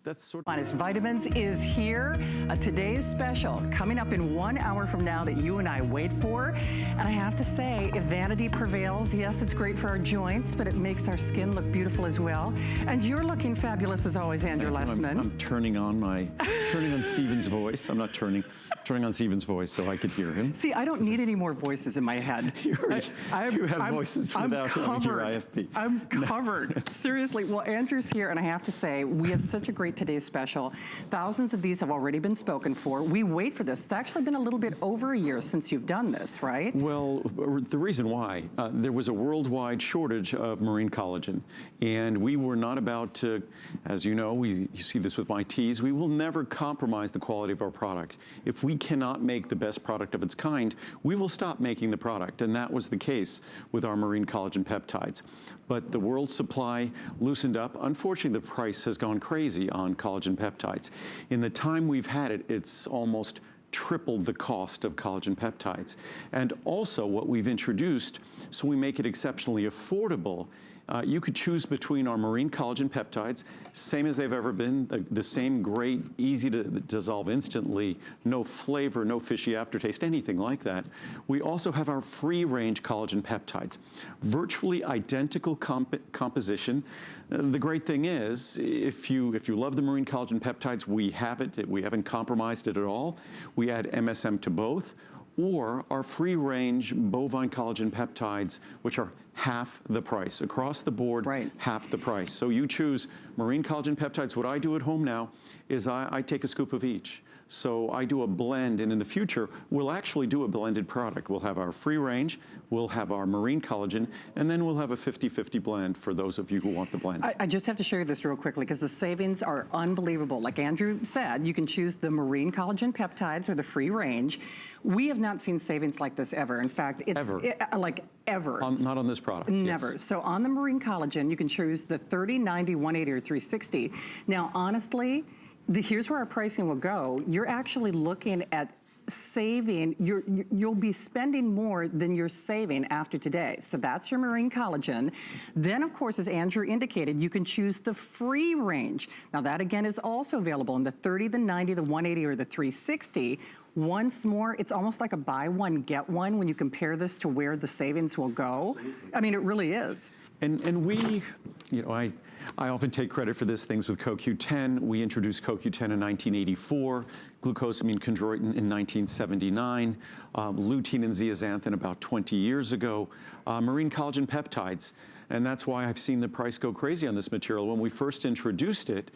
That's sort of... Honest Vitamins is here. Today's special coming up in 1 hour from now that you and I wait for. And I have to say, if vanity prevails, yes, it's great for our joints, but it makes our skin look beautiful as well. And you're looking fabulous as always, Andrew Lessman. I'm turning on Stephen's voice. I'm not turning on Stephen's voice so I could hear him. See, I don't need any more voices in my head. You have voices without your IFP. I'm covered. Seriously. Well, Andrew's here, and I have to say, we have such a great today's special. Thousands of these have already been spoken for. We wait for this. It's actually been a little bit over a year since you've done this, right? Well, the reason why, there was a worldwide shortage of marine collagen, and we were not about to, as you know, you see this with my teas, we will never compromise the quality of our product. If we cannot make the best product of its kind, we will stop making the product, and that was the case with our marine collagen peptides. But the world supply loosened up. Unfortunately, the price has gone crazy on collagen peptides. In the time we've had it, it's almost tripled the cost of collagen peptides. And also what we've introduced, so we make it exceptionally affordable, you could choose between our marine collagen peptides, same as they've ever been, the same great, easy to dissolve instantly, no flavor, no fishy aftertaste, anything like that. We also have our free-range collagen peptides, virtually identical composition. The great thing is, if you love the marine collagen peptides, we have it. We haven't compromised it at all. We add MSM to both, or our free-range bovine collagen peptides, which are half the price. Across the board, right. Half the price. So you choose marine collagen peptides. What I do at home now is I take a scoop of each. So I do a blend, and in the future, we'll actually do a blended product. We'll have our free range, we'll have our marine collagen, and then we'll have a 50-50 blend for those of you who want the blend. I just have to show you this real quickly because the savings are unbelievable. Like Andrew said, you can choose the marine collagen peptides or the free range. We have not seen savings like this ever. In fact, it's like ever. Not on this product. Never. Yes. So on the marine collagen, you can choose the 30, 90, 180, or 360. Now, honestly, here's where our pricing will go. You're actually looking at saving, you'll be spending more than you're saving after today. So that's your marine collagen. Then, of course, as Andrew indicated, you can choose the free range. Now, that again is also available in the 30, the 90, the 180, or the 360. Once more, it's almost like a buy one, get one when you compare this to where the savings will go. I mean, it really is. And we, you know, I often take credit for this, things with CoQ10. We introduced CoQ10 in 1984, glucosamine chondroitin in 1979, lutein and zeaxanthin about 20 years ago, marine collagen peptides. And that's why I've seen the price go crazy on this material. When we first introduced it,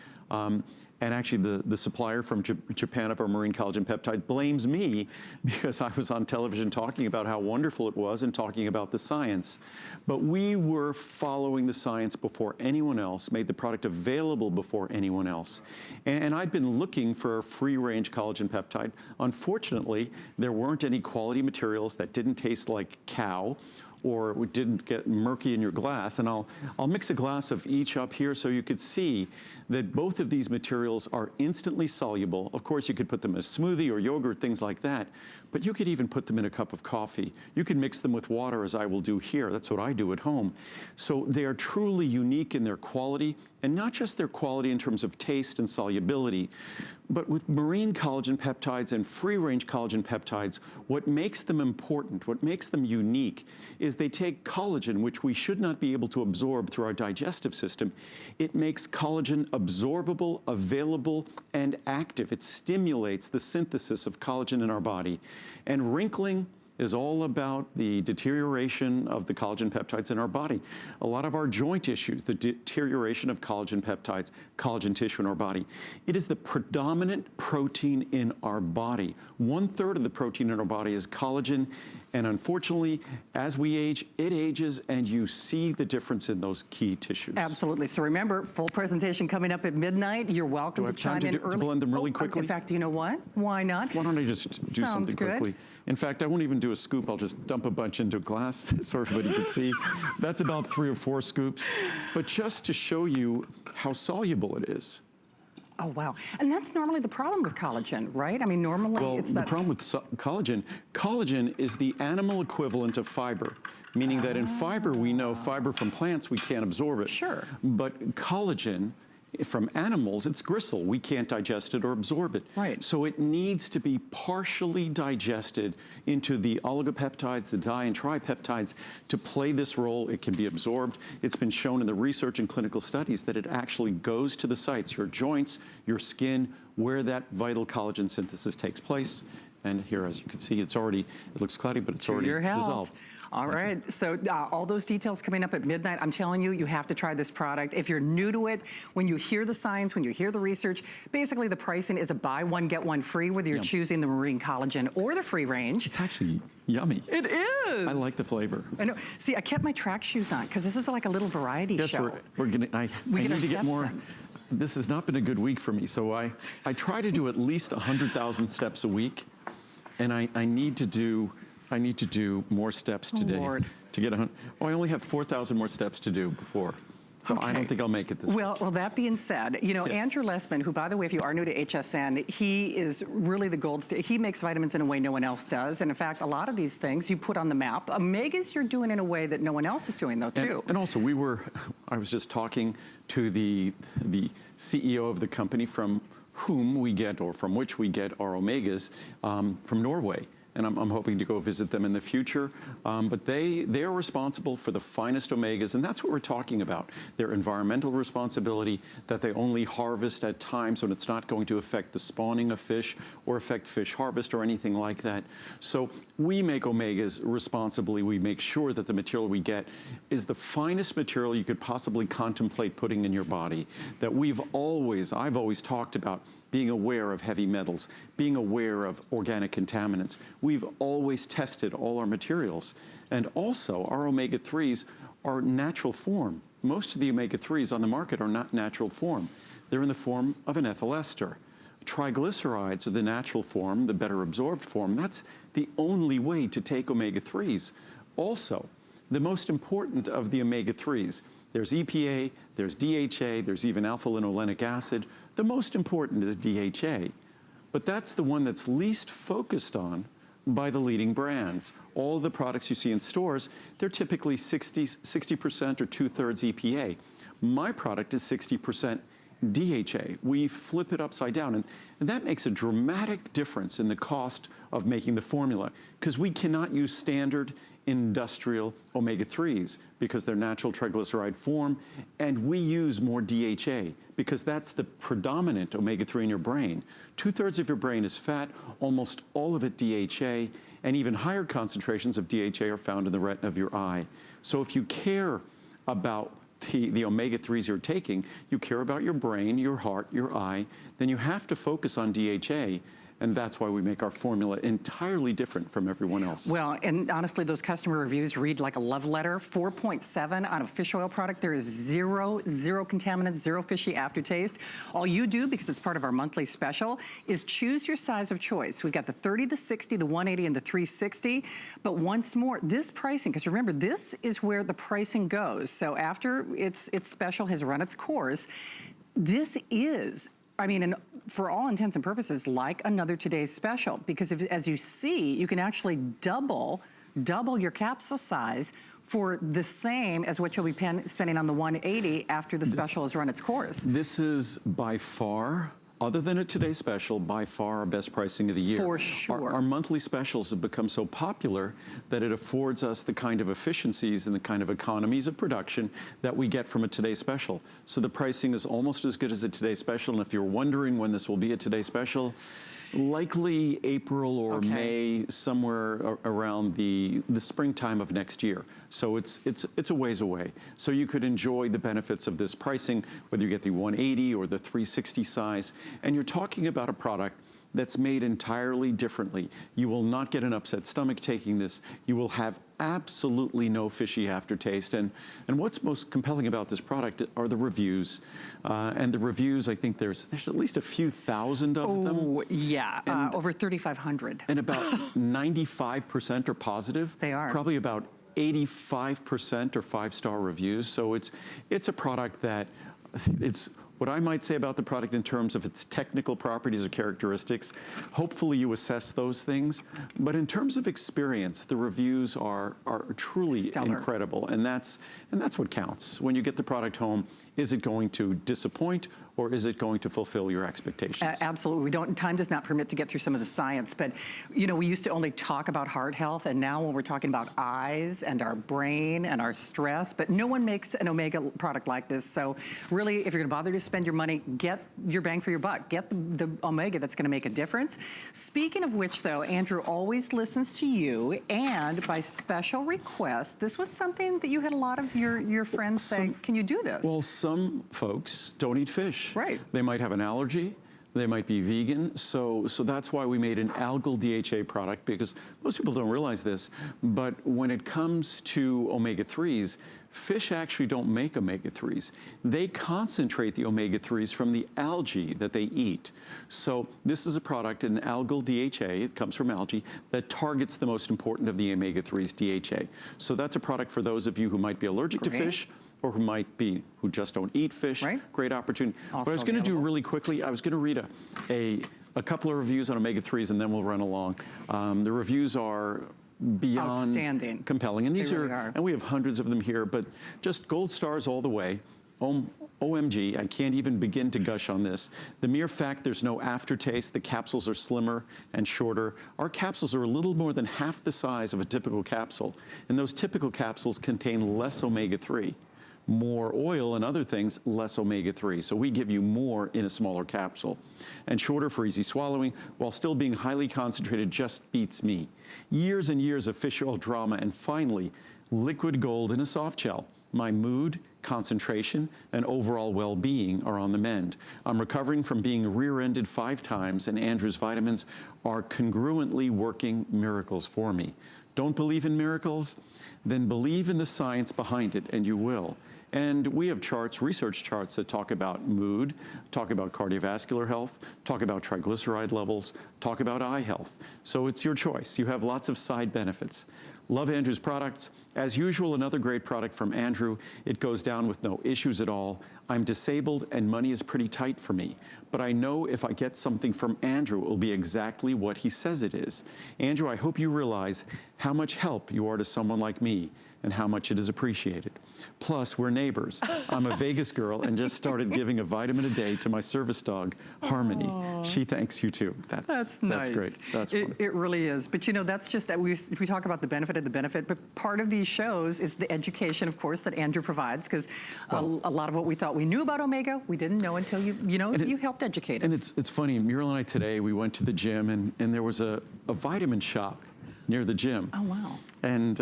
and actually the supplier from Japan of our marine collagen peptide blames me because I was on television talking about how wonderful it was and talking about the science. But we were following the science before anyone else, made the product available before anyone else. And I'd been looking for a free-range collagen peptide. Unfortunately, there weren't any quality materials that didn't taste like cow or didn't get murky in your glass. And I'll mix a glass of each up here so you could see that both of these materials are instantly soluble. Of course, you could put them in a smoothie or yogurt, things like that, but you could even put them in a cup of coffee. You can mix them with water, as I will do here. That's what I do at home. So they are truly unique in their quality, and not just their quality in terms of taste and solubility, but with marine collagen peptides and free-range collagen peptides, what makes them important, what makes them unique, is they take collagen, which we should not be able to absorb through our digestive system. It makes collagen absorbable, available, and active. It stimulates the synthesis of collagen in our body. And wrinkling is all about the deterioration of the collagen peptides in our body. A lot of our joint issues, the deterioration of collagen peptides, collagen tissue in our body. It is the predominant protein in our body. 1/3 of the protein in our body is collagen, and unfortunately, as we age, it ages, and you see the difference in those key tissues. Absolutely. So remember, full presentation coming up at midnight. You're welcome to chime in early. To blend them really quickly? In fact, you know what? Why not? Why don't I just do something quickly? In fact, I won't even do a scoop. I'll just dump a bunch into a glass so everybody can see. That's about 3 or 4 scoops. But just to show you how soluble it is. Oh, wow. And that's normally the problem with collagen, right? I mean, normally it's the problem with collagen is the animal equivalent of fiber, meaning that in fiber, we know fiber from plants, we can't absorb it. Sure. But collagen from animals, it's gristle. We can't digest it or absorb it. Right. So it needs to be partially digested into the oligopeptides, the di and tripeptides to play this role. It can be absorbed. It's been shown in the research and clinical studies that it actually goes to the sites, your joints, your skin, where that vital collagen synthesis takes place. And here, as you can see, it looks cloudy, but it's already Your health. dissolved. All right, so all those details coming up at midnight. I'm telling you, you have to try this product. If you're new to it, when you hear the science, when you hear the research, basically the pricing is a buy one, get one free, whether you're choosing the marine collagen or the free range. It's actually yummy. It is. I like the flavor. I know. See, I kept my track shoes on because this is like a little variety Yes, show. we're gonna. I We need get our to get steps more. in. This has not been a good week for me, so I try to do at least 100,000 steps a week, and I need to do more steps today. Lord. To get 100. Oh, I only have 4,000 more steps to do before. So I don't Okay. think I'll make it this week. Well, that being said, you know, Yes. Andrew Lessman, who, by the way, if you are new to HSN, he is really the gold standard. He makes vitamins in a way no one else does. And in fact, a lot of these things you put on the map. Omegas you're doing in a way that no one else is doing, though, too. And also, I was just talking to the CEO of the company from whom we get, or from which we get our omegas, from Norway. And I'm hoping to go visit them in the future. But they are responsible for the finest omegas, and that's what we're talking about. Their environmental responsibility, that they only harvest at times when it's not going to affect the spawning of fish or affect fish harvest or anything like that. So we make omegas responsibly. We make sure that the material we get is the finest material you could possibly contemplate putting in your body. That I've always talked about being aware of heavy metals, being aware of organic contaminants. We've always tested all our materials. And also, our omega-3s are natural form. Most of the omega-3s on the market are not natural form. They're in the form of an ethyl ester. Triglycerides are the natural form, the better absorbed form. That's the only way to take omega-3s. Also, the most important of the omega-3s, there's EPA, there's DHA, there's even alpha-linolenic acid. The most important is DHA, but that's the one that's least focused on by the leading brands. All the products you see in stores, they're typically 60% or 2/3 EPA. My product is 60% DHA. We flip it upside down, and that makes a dramatic difference in the cost of making the formula, because we cannot use standard industrial omega-3s because they're natural triglyceride form, and we use more DHA because that's the predominant omega-3 in your brain. 2/3 of your brain is fat, almost all of it DHA, and even higher concentrations of DHA are found in the retina of your eye. So if you care about the omega-3s you're taking, you care about your brain, your heart, your eye, then you have to focus on DHA. And that's why we make our formula entirely different from everyone else. Well, and honestly, those customer reviews read like a love letter. 4.7 on a fish oil product. There is zero contaminants, zero fishy aftertaste. All you do, because it's part of our monthly special, is choose your size of choice. We've got the 30, the 60, the 180, and the 360. But once more, this pricing, because remember, this is where the pricing goes. So after its special has run its course, this is, I mean, for all intents and purposes, like another Today's Special, because as you see, you can actually double your capsule size for the same as what you'll be spending on the 180 after the special has run its course. This is by far, other than a Today's Special, by far our best pricing of the year. For sure. Our monthly specials have become so popular that it affords us the kind of efficiencies and the kind of economies of production that we get from a Today's Special. So the pricing is almost as good as a Today's Special, and if you're wondering when this will be a Today's Special, likely April or May, somewhere around the springtime of next year. So it's a ways away. So you could enjoy the benefits of this pricing, whether you get the 180 or the 360 size. And you're talking about a product that's made entirely differently. You will not get an upset stomach taking this. You will have absolutely no fishy aftertaste. And what's most compelling about this product are the reviews. And the reviews, I think there's at least a few thousand of them. Oh, yeah, over 3,500. And about 95% are positive. They are. Probably about 85% are 5-star reviews. So it's a product that what I might say about the product in terms of its technical properties or characteristics, hopefully you assess those things. But in terms of experience, the reviews are truly Stellar. incredible. And that's what counts. When you get the product home, is it going to disappoint or is it going to fulfill your expectations? Absolutely. Time does not permit to get through some of the science, but we used to only talk about heart health, and now when we're talking about eyes and our brain and our stress, but no one makes an Omega product like this. So really, if you're going to bother to spend your money, get your bang for your buck. Get the Omega that's going to make a difference. Speaking of which, though, Andrew always listens to you, and by special request, this was something that you had a lot of your friends say, can you do this? Well, some folks don't eat fish. Right. They might have an allergy. They might be vegan. So that's why we made an algal DHA product, because most people don't realize this. But when it comes to omega-3s, fish actually don't make omega-3s. They concentrate the omega-3s from the algae that they eat. So this is a product, an algal DHA, it comes from algae, that targets the most important of the omega-3s, DHA. So that's a product for those of you who might be allergic to fish, or who just don't eat fish. Right. Great opportunity. Also what I was going to do available. really quickly, I was going to read a couple of reviews on omega-3s, and then we'll run along. The reviews are beyond outstanding, compelling, and these They really are. and we have hundreds of them here, but just gold stars all the way. OMG, I can't even begin to gush on this. The mere fact there's no aftertaste, the capsules are slimmer and shorter. Our capsules are a little more than half the size of a typical capsule, and those typical capsules contain less omega-3. More oil and other things, less omega-3. So we give you more in a smaller capsule. And shorter for easy swallowing, while still being highly concentrated, just beats me. Years and years of fish oil drama, and finally, liquid gold in a soft gel. My mood, concentration, and overall well-being are on the mend. I'm recovering from being rear-ended 5 times, and Andrew's vitamins are congruently working miracles for me. Don't believe in miracles? Then believe in the science behind it, and you will. And we have charts, research charts, that talk about mood, talk about cardiovascular health, talk about triglyceride levels, talk about eye health. So it's your choice. You have lots of side benefits. Love Andrew's products. As usual, another great product from Andrew. It goes down with no issues at all. I'm disabled and money is pretty tight for me, but I know if I get something from Andrew, it will be exactly what he says it is. Andrew, I hope you realize how much help you are to someone like me and how much it is appreciated. Plus, we're neighbors. I'm a Vegas girl and just started giving a vitamin a day to my service dog, Harmony. She thanks you too. That's nice. That's great. That's wonderful. It really is. But that's just, we talk about the benefit of the benefit, but part of these shows is the education, of course, that Andrew provides, because a lot of what we thought we knew about Omega, we didn't know until you helped educate us. And it's funny, Muriel and I today, we went to the gym and there was a vitamin shop near the gym. Oh, wow. And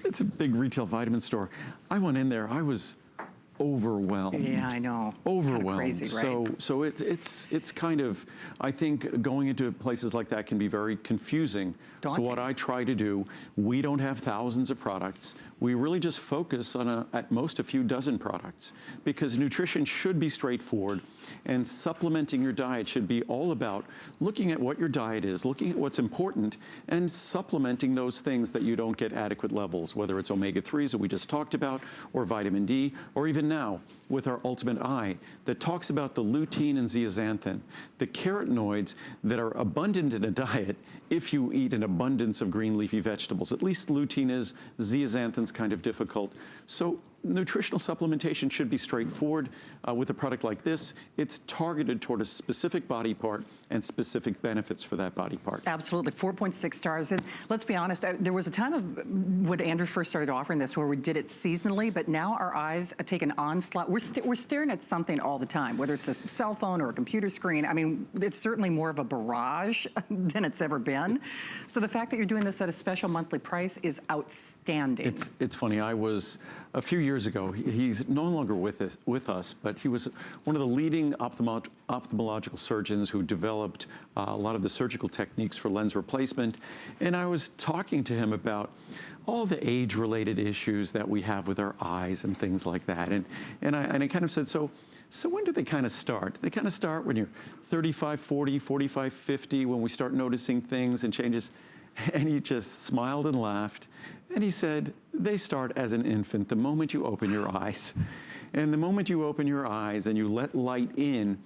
it's a big retail vitamin store. I went in there, I was overwhelmed. Yeah, I know. Overwhelmed. It's kind of crazy, right? So it's kind of, I think going into places like that can be very confusing. Daunting. So what I try to do, we don't have thousands of products. We really just focus on at most a few dozen products, because nutrition should be straightforward, and supplementing your diet should be all about looking at what your diet is, looking at what's important, and supplementing those things that you don't get adequate levels, whether it's omega-3s that we just talked about, or vitamin D, or even now with our Ultimate Eye that talks about the lutein and zeaxanthin, the carotenoids that are abundant in a diet if you eat an abundance of green leafy vegetables. At least lutein is, zeaxanthin's kind of difficult. So nutritional supplementation should be straightforward. With a product like this, it's targeted toward a specific body part and specific benefits for that body part. Absolutely, 4.6 stars. And let's be honest, there was a time of when Andrew first started offering this where we did it seasonally, but now our eyes take an onslaught. We're staring at something all the time, whether it's a cell phone or a computer screen. I mean, it's certainly more of a barrage than it's ever been. So the fact that you're doing this at a special monthly price is outstanding. It's funny, I was, a few years ago, he's no longer with us, but he was one of the leading ophthalmological surgeons who developed a lot of the surgical techniques for lens replacement. And I was talking to him about all the age-related issues that we have with our eyes and things like that. And I kind of said, so when do they kind of start? They kind of start when you're 35, 40, 45, 50, when we start noticing things and changes. And he just smiled and laughed. And he said, they start as an infant, the moment you open your eyes. And the moment you open your eyes and you let light in,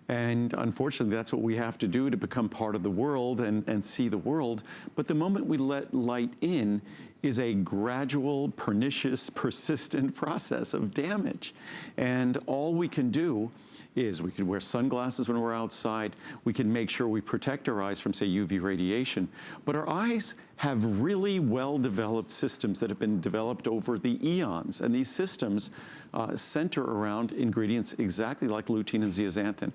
and unfortunately, that's what we have to do to become part of the world and see the world. But the moment we let light in is a gradual, pernicious, persistent process of damage. And all we can do is we can wear sunglasses when we're outside. We can make sure we protect our eyes from, say, UV radiation. But our eyes have really well-developed systems that have been developed over the eons. And these systems center around ingredients exactly like lutein and zeaxanthin.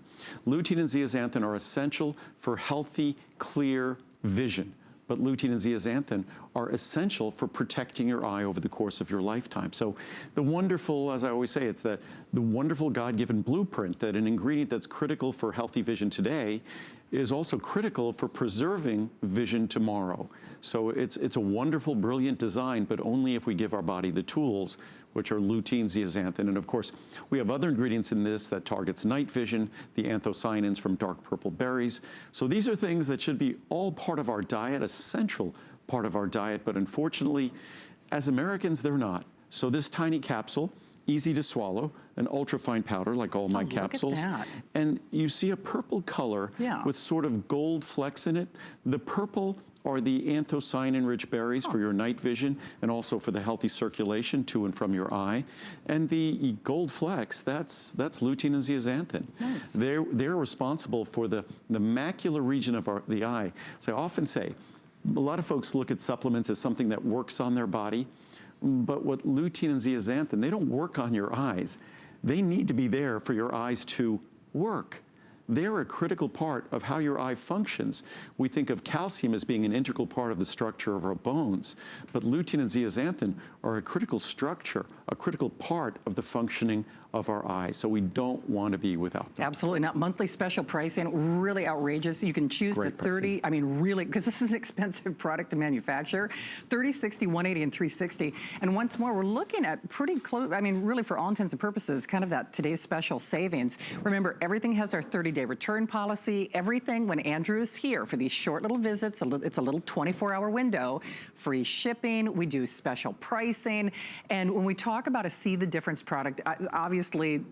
Lutein and zeaxanthin are essential for healthy, clear vision. But lutein and zeaxanthin are essential for protecting your eye over the course of your lifetime. So the wonderful, as I always say, it's the wonderful God-given blueprint that an ingredient that's critical for healthy vision today is also critical for preserving vision tomorrow. So it's a wonderful, brilliant design, but only if we give our body the tools, which are lutein, zeaxanthin, and of course, we have other ingredients in this that targets night vision, the anthocyanins from dark purple berries. So these are things that should be all part of our diet, a central part of our diet, but unfortunately, as Americans, they're not. So this tiny capsule, easy to swallow, an ultrafine powder like all my capsules. Look at that. And you see a purple color with sort of gold flecks in it. The purple are the anthocyanin-rich berries for your night vision and also for the healthy circulation to and from your eye. And the gold flecks, that's lutein and zeaxanthin. Nice. They're responsible for the macular region of the eye. So I often say, a lot of folks look at supplements as something that works on their body, but what lutein and zeaxanthin, they don't work on your eyes. They need to be there for your eyes to work. They're a critical part of how your eye functions. We think of calcium as being an integral part of the structure of our bones, but lutein and zeaxanthin are a critical structure, a critical part of the functioning of our eyes. So we don't want to be without them. Absolutely not. Monthly special pricing, really outrageous. You can choose the 30, I mean, really, because this is an expensive product to manufacture, 30, 60, 180, and 360. And once more, we're looking at pretty close, I mean, really for all intents and purposes, kind of that today's special savings. Remember, everything has our 30-day return policy. Everything, when Andrew is here for these short little visits, it's a little 24-hour window, free shipping, we do special pricing. And when we talk about a see the difference product, obviously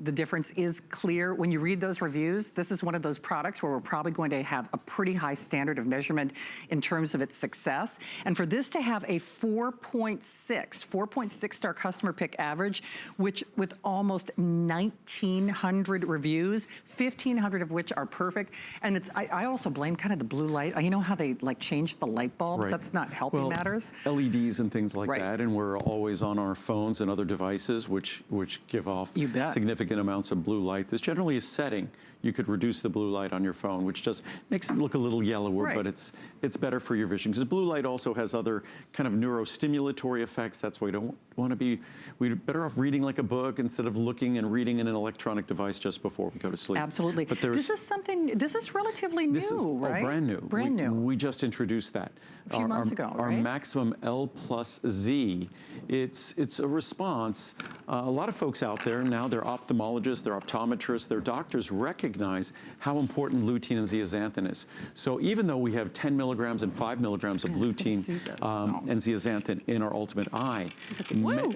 the difference is clear. When you read those reviews, this is one of those products where we're probably going to have a pretty high standard of measurement in terms of its success. And for this to have a 4.6 star customer pick average, which with almost 1,900 reviews, 1,500 of which are perfect. And I also blame kind of the blue light. You know how they like change the light bulbs? That's not helping matters. LEDs and things like that, and we're always on our phones and other devices which give off significant amounts of blue light. There's generally a setting. You could reduce the blue light on your phone, which just makes it look a little yellower, but it's better for your vision. Because blue light also has other kind of neurostimulatory effects. That's why we don't want to be, we're better off reading like a book instead of looking and reading in an electronic device just before we go to sleep. Absolutely. But this is something, this is relatively new, right? Brand new. Brand new. We just introduced that. A few months ago, right? Our Maximum L plus Z, it's a response. A lot of folks out there now, they're ophthalmologists, they're optometrists, they're doctors recognize how important lutein and zeaxanthin is. So even though we have 10 milligrams and 5 milligrams of lutein and zeaxanthin in our Ultimate Eye,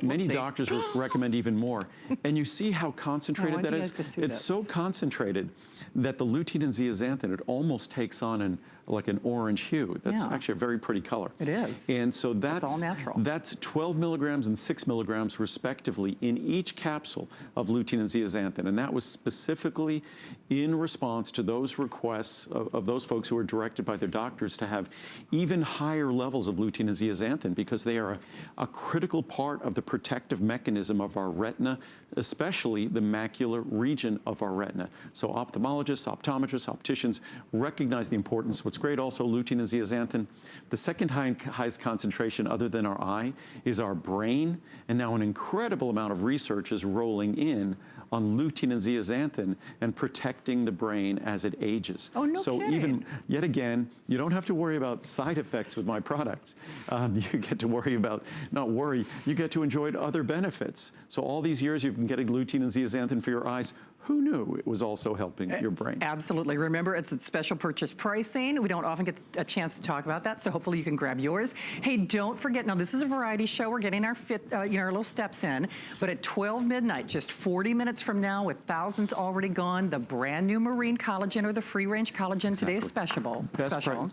many doctors recommend even more. And you see how concentrated that is? It's so concentrated that the lutein and zeaxanthin, it almost takes on like an orange hue. That's actually a very pretty color. It is. And so that's all natural. That's 12 milligrams and 6 milligrams respectively in each capsule of lutein and zeaxanthin. And that was specifically in response to those requests of those folks who were directed by their doctors to have even higher levels of lutein and zeaxanthin because they are a critical part of the protective mechanism of our retina, especially the macular region of our retina. So ophthalmologists, optometrists, opticians recognize the importance. What's great also, lutein and zeaxanthin, the second highest concentration other than our eye is our brain, and now an incredible amount of research is rolling in on lutein and zeaxanthin and protecting the brain as it ages. Oh, no kidding. Even, yet again, you don't have to worry about side effects with my products. You get to worry about, not worry, you get to enjoy other benefits. So all these years you've been getting lutein and zeaxanthin for your eyes. who knew it was also helping your brain? Absolutely. Remember, it's at special purchase pricing. We don't often get a chance to talk about that, so hopefully you can grab yours. Hey, don't forget, now this is a variety show. We're getting our our little steps in, but at 12 midnight, just 40 minutes from now, with thousands already gone, the brand new Marine Collagen or the free range collagen today's special.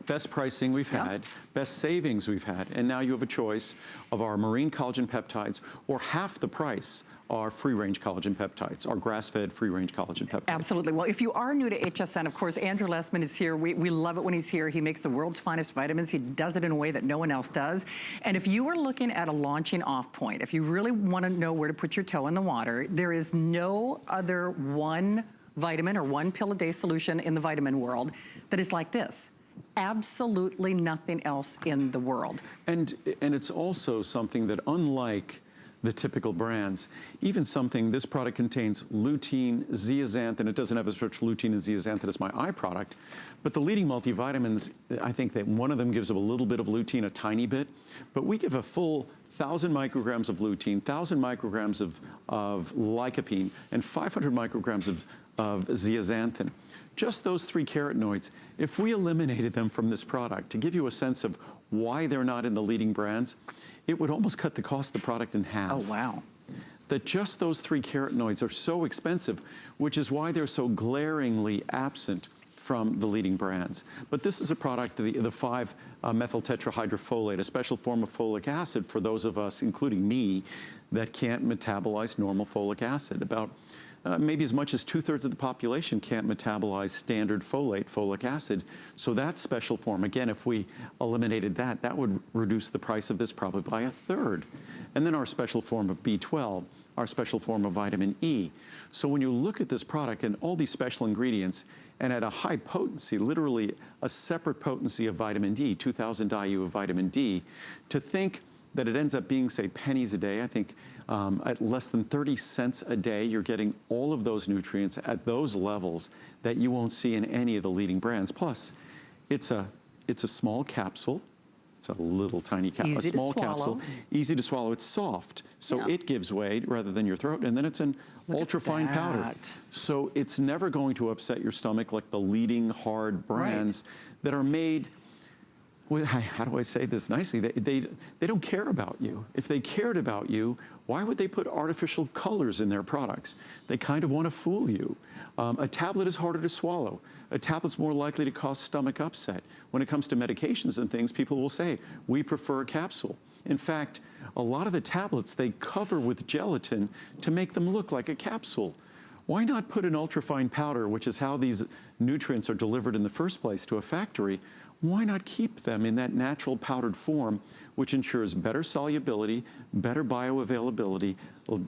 Best pricing we've had, best savings we've had, and now you have a choice of our marine collagen peptides, or half the price are free-range collagen peptides, our grass-fed free-range collagen peptides. Absolutely. Well, if you are new to HSN, of course, Andrew Lessman is here. We love it when he's here. He makes the world's finest vitamins. He does it in a way that no one else does. And if you are looking at a launching off point, if you really want to know where to put your toe in the water, there is no other one vitamin or one pill a day solution in the vitamin world that is like this. Absolutely nothing else in the world. And it's also something that, unlike the typical brands, even something, this product contains lutein, zeaxanthin. It doesn't have as much lutein and zeaxanthin as my eye product, but the leading multivitamins, I think that one of them gives a little bit of lutein, a tiny bit, but we give a full 1,000 micrograms of lutein, 1,000 micrograms of lycopene, and 500 micrograms of zeaxanthin. Just those three carotenoids, if we eliminated them from this product, to give you a sense of why they're not in the leading brands, it would almost cut the cost of the product in half. Oh, wow. That just those three carotenoids are so expensive, which is why they're so glaringly absent from the leading brands. But this is a product, the 5-methyl tetrahydrofolate, a special form of folic acid for those of us, including me, that can't metabolize normal folic acid. About maybe as much as 2/3 of the population can't metabolize standard folic acid. So that special form, again, if we eliminated that, that would reduce the price of this probably by 1/3. And then our special form of B12, our special form of vitamin E. So when you look at this product and all these special ingredients, and at a high potency, literally a separate potency of vitamin D, 2,000 IU of vitamin D, to think that it ends up being, say, pennies a day. I think at less than 30 cents a day, you're getting all of those nutrients at those levels that you won't see in any of the leading brands. Plus, it's a small capsule. It's a little tiny capsule, a small capsule, easy to swallow. It's soft, so it gives way rather than your throat, and then it's an ultra-fine powder. So it's never going to upset your stomach like the leading hard brands that are made. Well, how do I say this nicely? They don't care about you. If they cared about you, why would they put artificial colors in their products? They kind of want to fool you. A tablet is harder to swallow. A tablet's more likely to cause stomach upset. When it comes to medications and things, people will say, we prefer a capsule. In fact, a lot of the tablets, they cover with gelatin to make them look like a capsule. Why not put an ultrafine powder, which is how these nutrients are delivered in the first place to a factory? Why not keep them in that natural powdered form, which ensures better solubility, better bioavailability,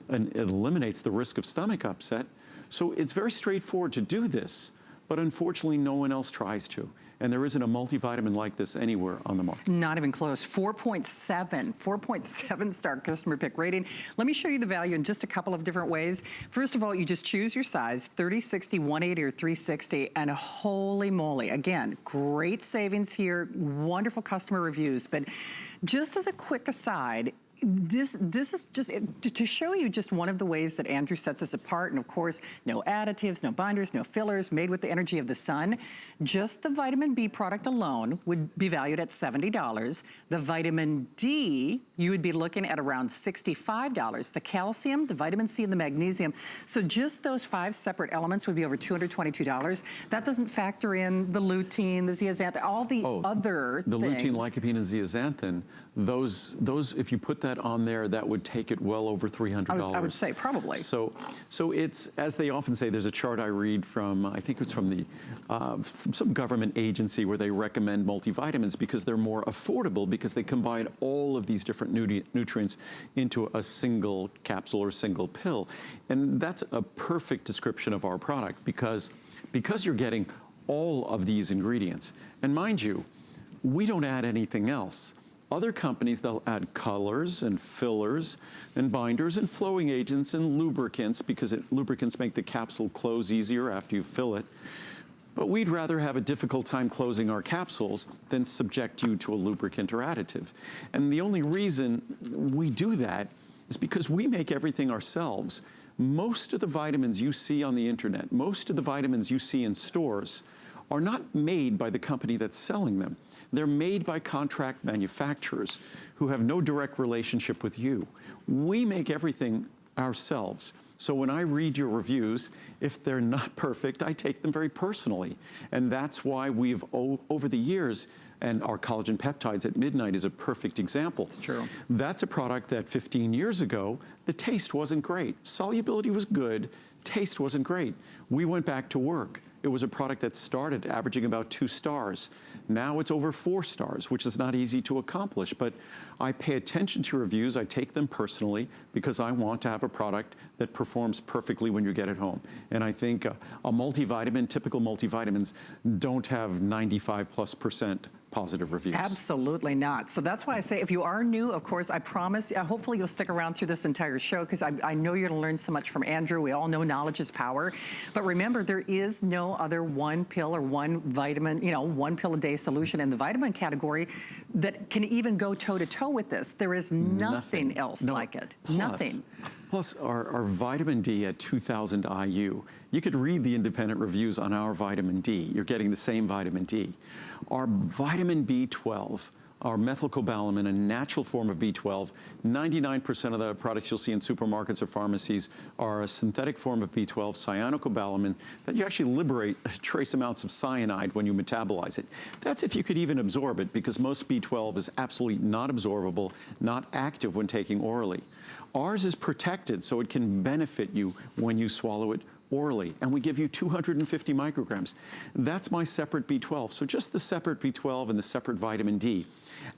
and it eliminates the risk of stomach upset? So it's very straightforward to do this, but unfortunately no one else tries to. And there isn't a multivitamin like this anywhere on the market. Not even close. 4.7 star customer pick rating. Let me show you the value in just a couple of different ways. First of all, you just choose your size, 30, 60, 180, or 360, and holy moly. Again, great savings here, wonderful customer reviews. But just as a quick aside, this is just to show you just one of the ways that Andrew sets us apart. And of course, no additives, no binders, no fillers, made with the energy of the sun. Just the vitamin B product alone would be valued at $70. The vitamin D, you would be looking at around $65. The calcium, the vitamin C, and the magnesium. So just those 5 separate elements would be over $222. That doesn't factor in the lutein, the zeaxanthin, all the other things. The lutein, lycopene, and zeaxanthin, those, if you put that on there, that would take it well over $300. I would say probably. So it's, as they often say, there's a chart I read from, I think it's from some government agency where they recommend multivitamins because they're more affordable because they combine all of these different nutrients into a single capsule or single pill. And that's a perfect description of our product because you're getting all of these ingredients. And mind you, we don't add anything else. Other companies, they'll add colors and fillers and binders and flowing agents and lubricants because lubricants make the capsule close easier after you fill it. But we'd rather have a difficult time closing our capsules than subject you to a lubricant or additive. And the only reason we do that is because we make everything ourselves. most of the vitamins you see on the internet, most of the vitamins you see in stores are not made by the company that's selling them. They're made by contract manufacturers who have no direct relationship with you. We make everything ourselves. So when I read your reviews, if they're not perfect, I take them very personally. And that's why we've, over the years, and our collagen peptides at midnight is a perfect example. It's true. That's a product that 15 years ago, the taste wasn't great. Solubility was good, taste wasn't great. We went back to work. It was a product that started averaging about 2 stars. Now it's over 4 stars, which is not easy to accomplish. But I pay attention to reviews. I take them personally because I want to have a product that performs perfectly when you get it home. And I think a multivitamin, typical multivitamins, don't have 95+% positive reviews. Absolutely not. So that's why I say if you are new, of course, I promise, hopefully you'll stick around through this entire show because I know you're going to learn so much from Andrew. We all know knowledge is power. But remember, there is no other one pill or one vitamin, one pill a day solution in the vitamin category that can even go toe to toe with this. There is nothing else like it. Nothing. Plus, our vitamin D at 2,000 IU, you could read the independent reviews on our vitamin D. You're getting the same vitamin D. Our vitamin B12, our methylcobalamin, a natural form of B12, 99% of the products you'll see in supermarkets or pharmacies are a synthetic form of B12, cyanocobalamin, that you actually liberate trace amounts of cyanide when you metabolize it. That's if you could even absorb it, because most B12 is absolutely not absorbable, not active when taking orally. Ours is protected, so it can benefit you when you swallow it orally, and we give you 250 micrograms. That's my separate B12. So just the separate B12 and the separate vitamin D,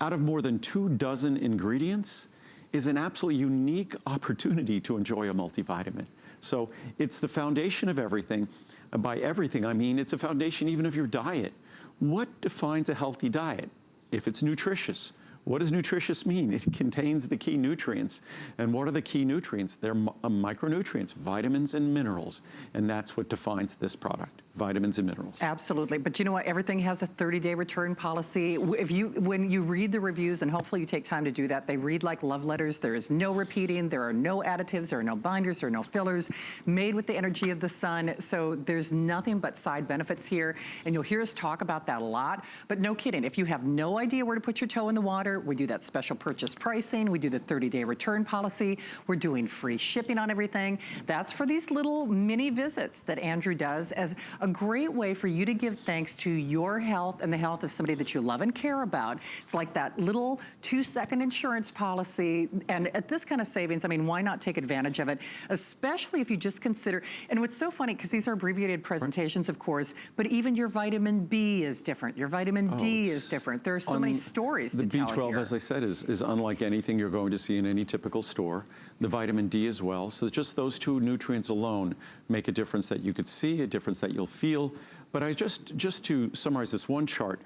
out of more than 24 ingredients, is an absolutely unique opportunity to enjoy a multivitamin. So it's the foundation of everything. By everything, I mean it's a foundation even of your diet. What defines a healthy diet? If it's nutritious. What does nutritious mean? It contains the key nutrients. And what are the key nutrients? They're micronutrients, vitamins and minerals. And that's what defines this product, vitamins and minerals. Absolutely. But you know what? Everything has a 30-day return policy. When you read the reviews, and hopefully you take time to do that, they read like love letters. There is no repeating. There are no additives. There are no binders. There are no fillers. Made with the energy of the sun. So there's nothing but side benefits here. And you'll hear us talk about that a lot. But no kidding. If you have no idea where to put your toe in the water, we do that special purchase pricing. We do the 30-day return policy. We're doing free shipping on everything. That's for these little mini visits that Andrew does as a great way for you to give thanks to your health and the health of somebody that you love and care about. It's like that little 2-second insurance policy. And at this kind of savings, I mean, why not take advantage of it? Especially if you just consider, and what's so funny, because these are abbreviated presentations, of course, but even your vitamin B is different. Your vitamin D is different. There are so many stories to tell The B12, here. as I said, is unlike anything you're going to see in any typical store. The vitamin D as well. So just those 2 nutrients alone make a difference that you could see, a difference that you'll feel. But I just to summarize this one chart,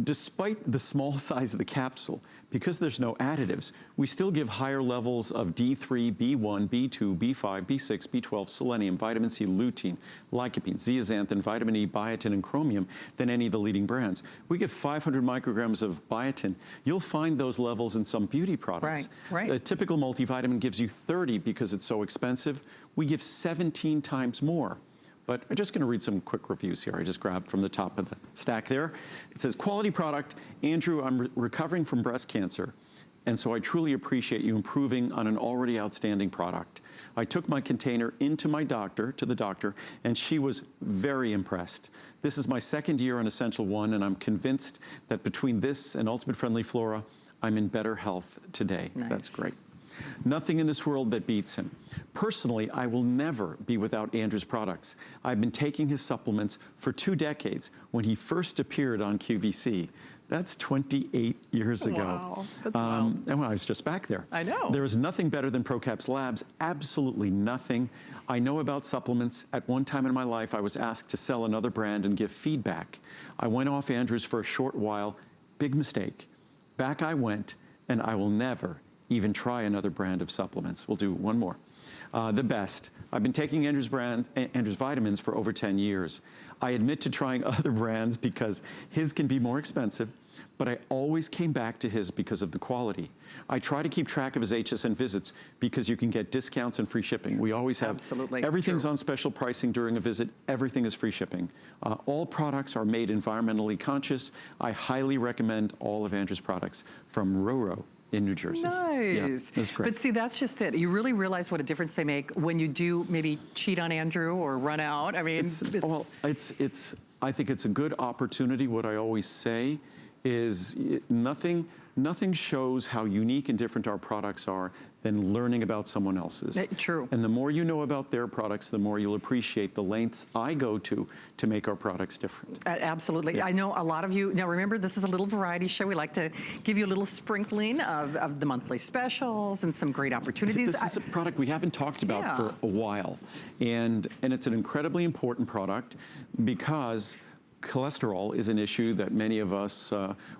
despite the small size of the capsule, because there's no additives, we still give higher levels of D3, B1, B2, B5, B6, B12, selenium, vitamin C, lutein, lycopene, zeaxanthin, vitamin E, biotin, and chromium than any of the leading brands. We give 500 micrograms of biotin. You'll find those levels in some beauty products. Right. A typical multivitamin gives you 30 because it's so expensive. We give 17 times more. But I'm just going to read some quick reviews here. I just grabbed from the top of the stack there. It says, quality product. Andrew, I'm recovering from breast cancer, and so I truly appreciate you improving on an already outstanding product. I took my container into the doctor, and she was very impressed. This is my 2nd year on Essential One, and I'm convinced that between this and Ultimate Friendly Flora, I'm in better health today. Nice. That's great. Nothing in this world that beats him. Personally, I will never be without Andrew's products. I've been taking his supplements for 2 decades when he first appeared on QVC. That's 28 years ago. Wow, that's wild. And I was just back there. I know. There is nothing better than ProCaps Labs, absolutely nothing. I know about supplements. At one time in my life, I was asked to sell another brand and give feedback. I went off Andrew's for a short while. Big mistake. Back I went, and I will never even try another brand of supplements. We'll do one more. The best. I've been taking Andrew's vitamins for over 10 years. I admit to trying other brands because his can be more expensive, but I always came back to his because of the quality. I try to keep track of his HSN visits because you can get discounts and free shipping. We always have. Absolutely Everything's true. on special pricing during a visit. Everything is free shipping. All products are made environmentally conscious. I highly recommend all of Andrew's products from Roro in New Jersey. Yeah, Nice. that's great. But see, that's just it. You really realize what a difference they make when you do maybe cheat on Andrew or run out. I mean, I think it's a good opportunity. What I always say is nothing shows how unique and different our products are than learning about someone else's. True. And the more you know about their products, the more you'll appreciate the lengths I go to make our products different. Absolutely. Yeah. I know a lot of you, now remember, this is a little variety show. We like to give you a little sprinkling of the monthly specials and some great opportunities. This is a product we haven't talked about for a while. And it's an incredibly important product because cholesterol is an issue that many of us,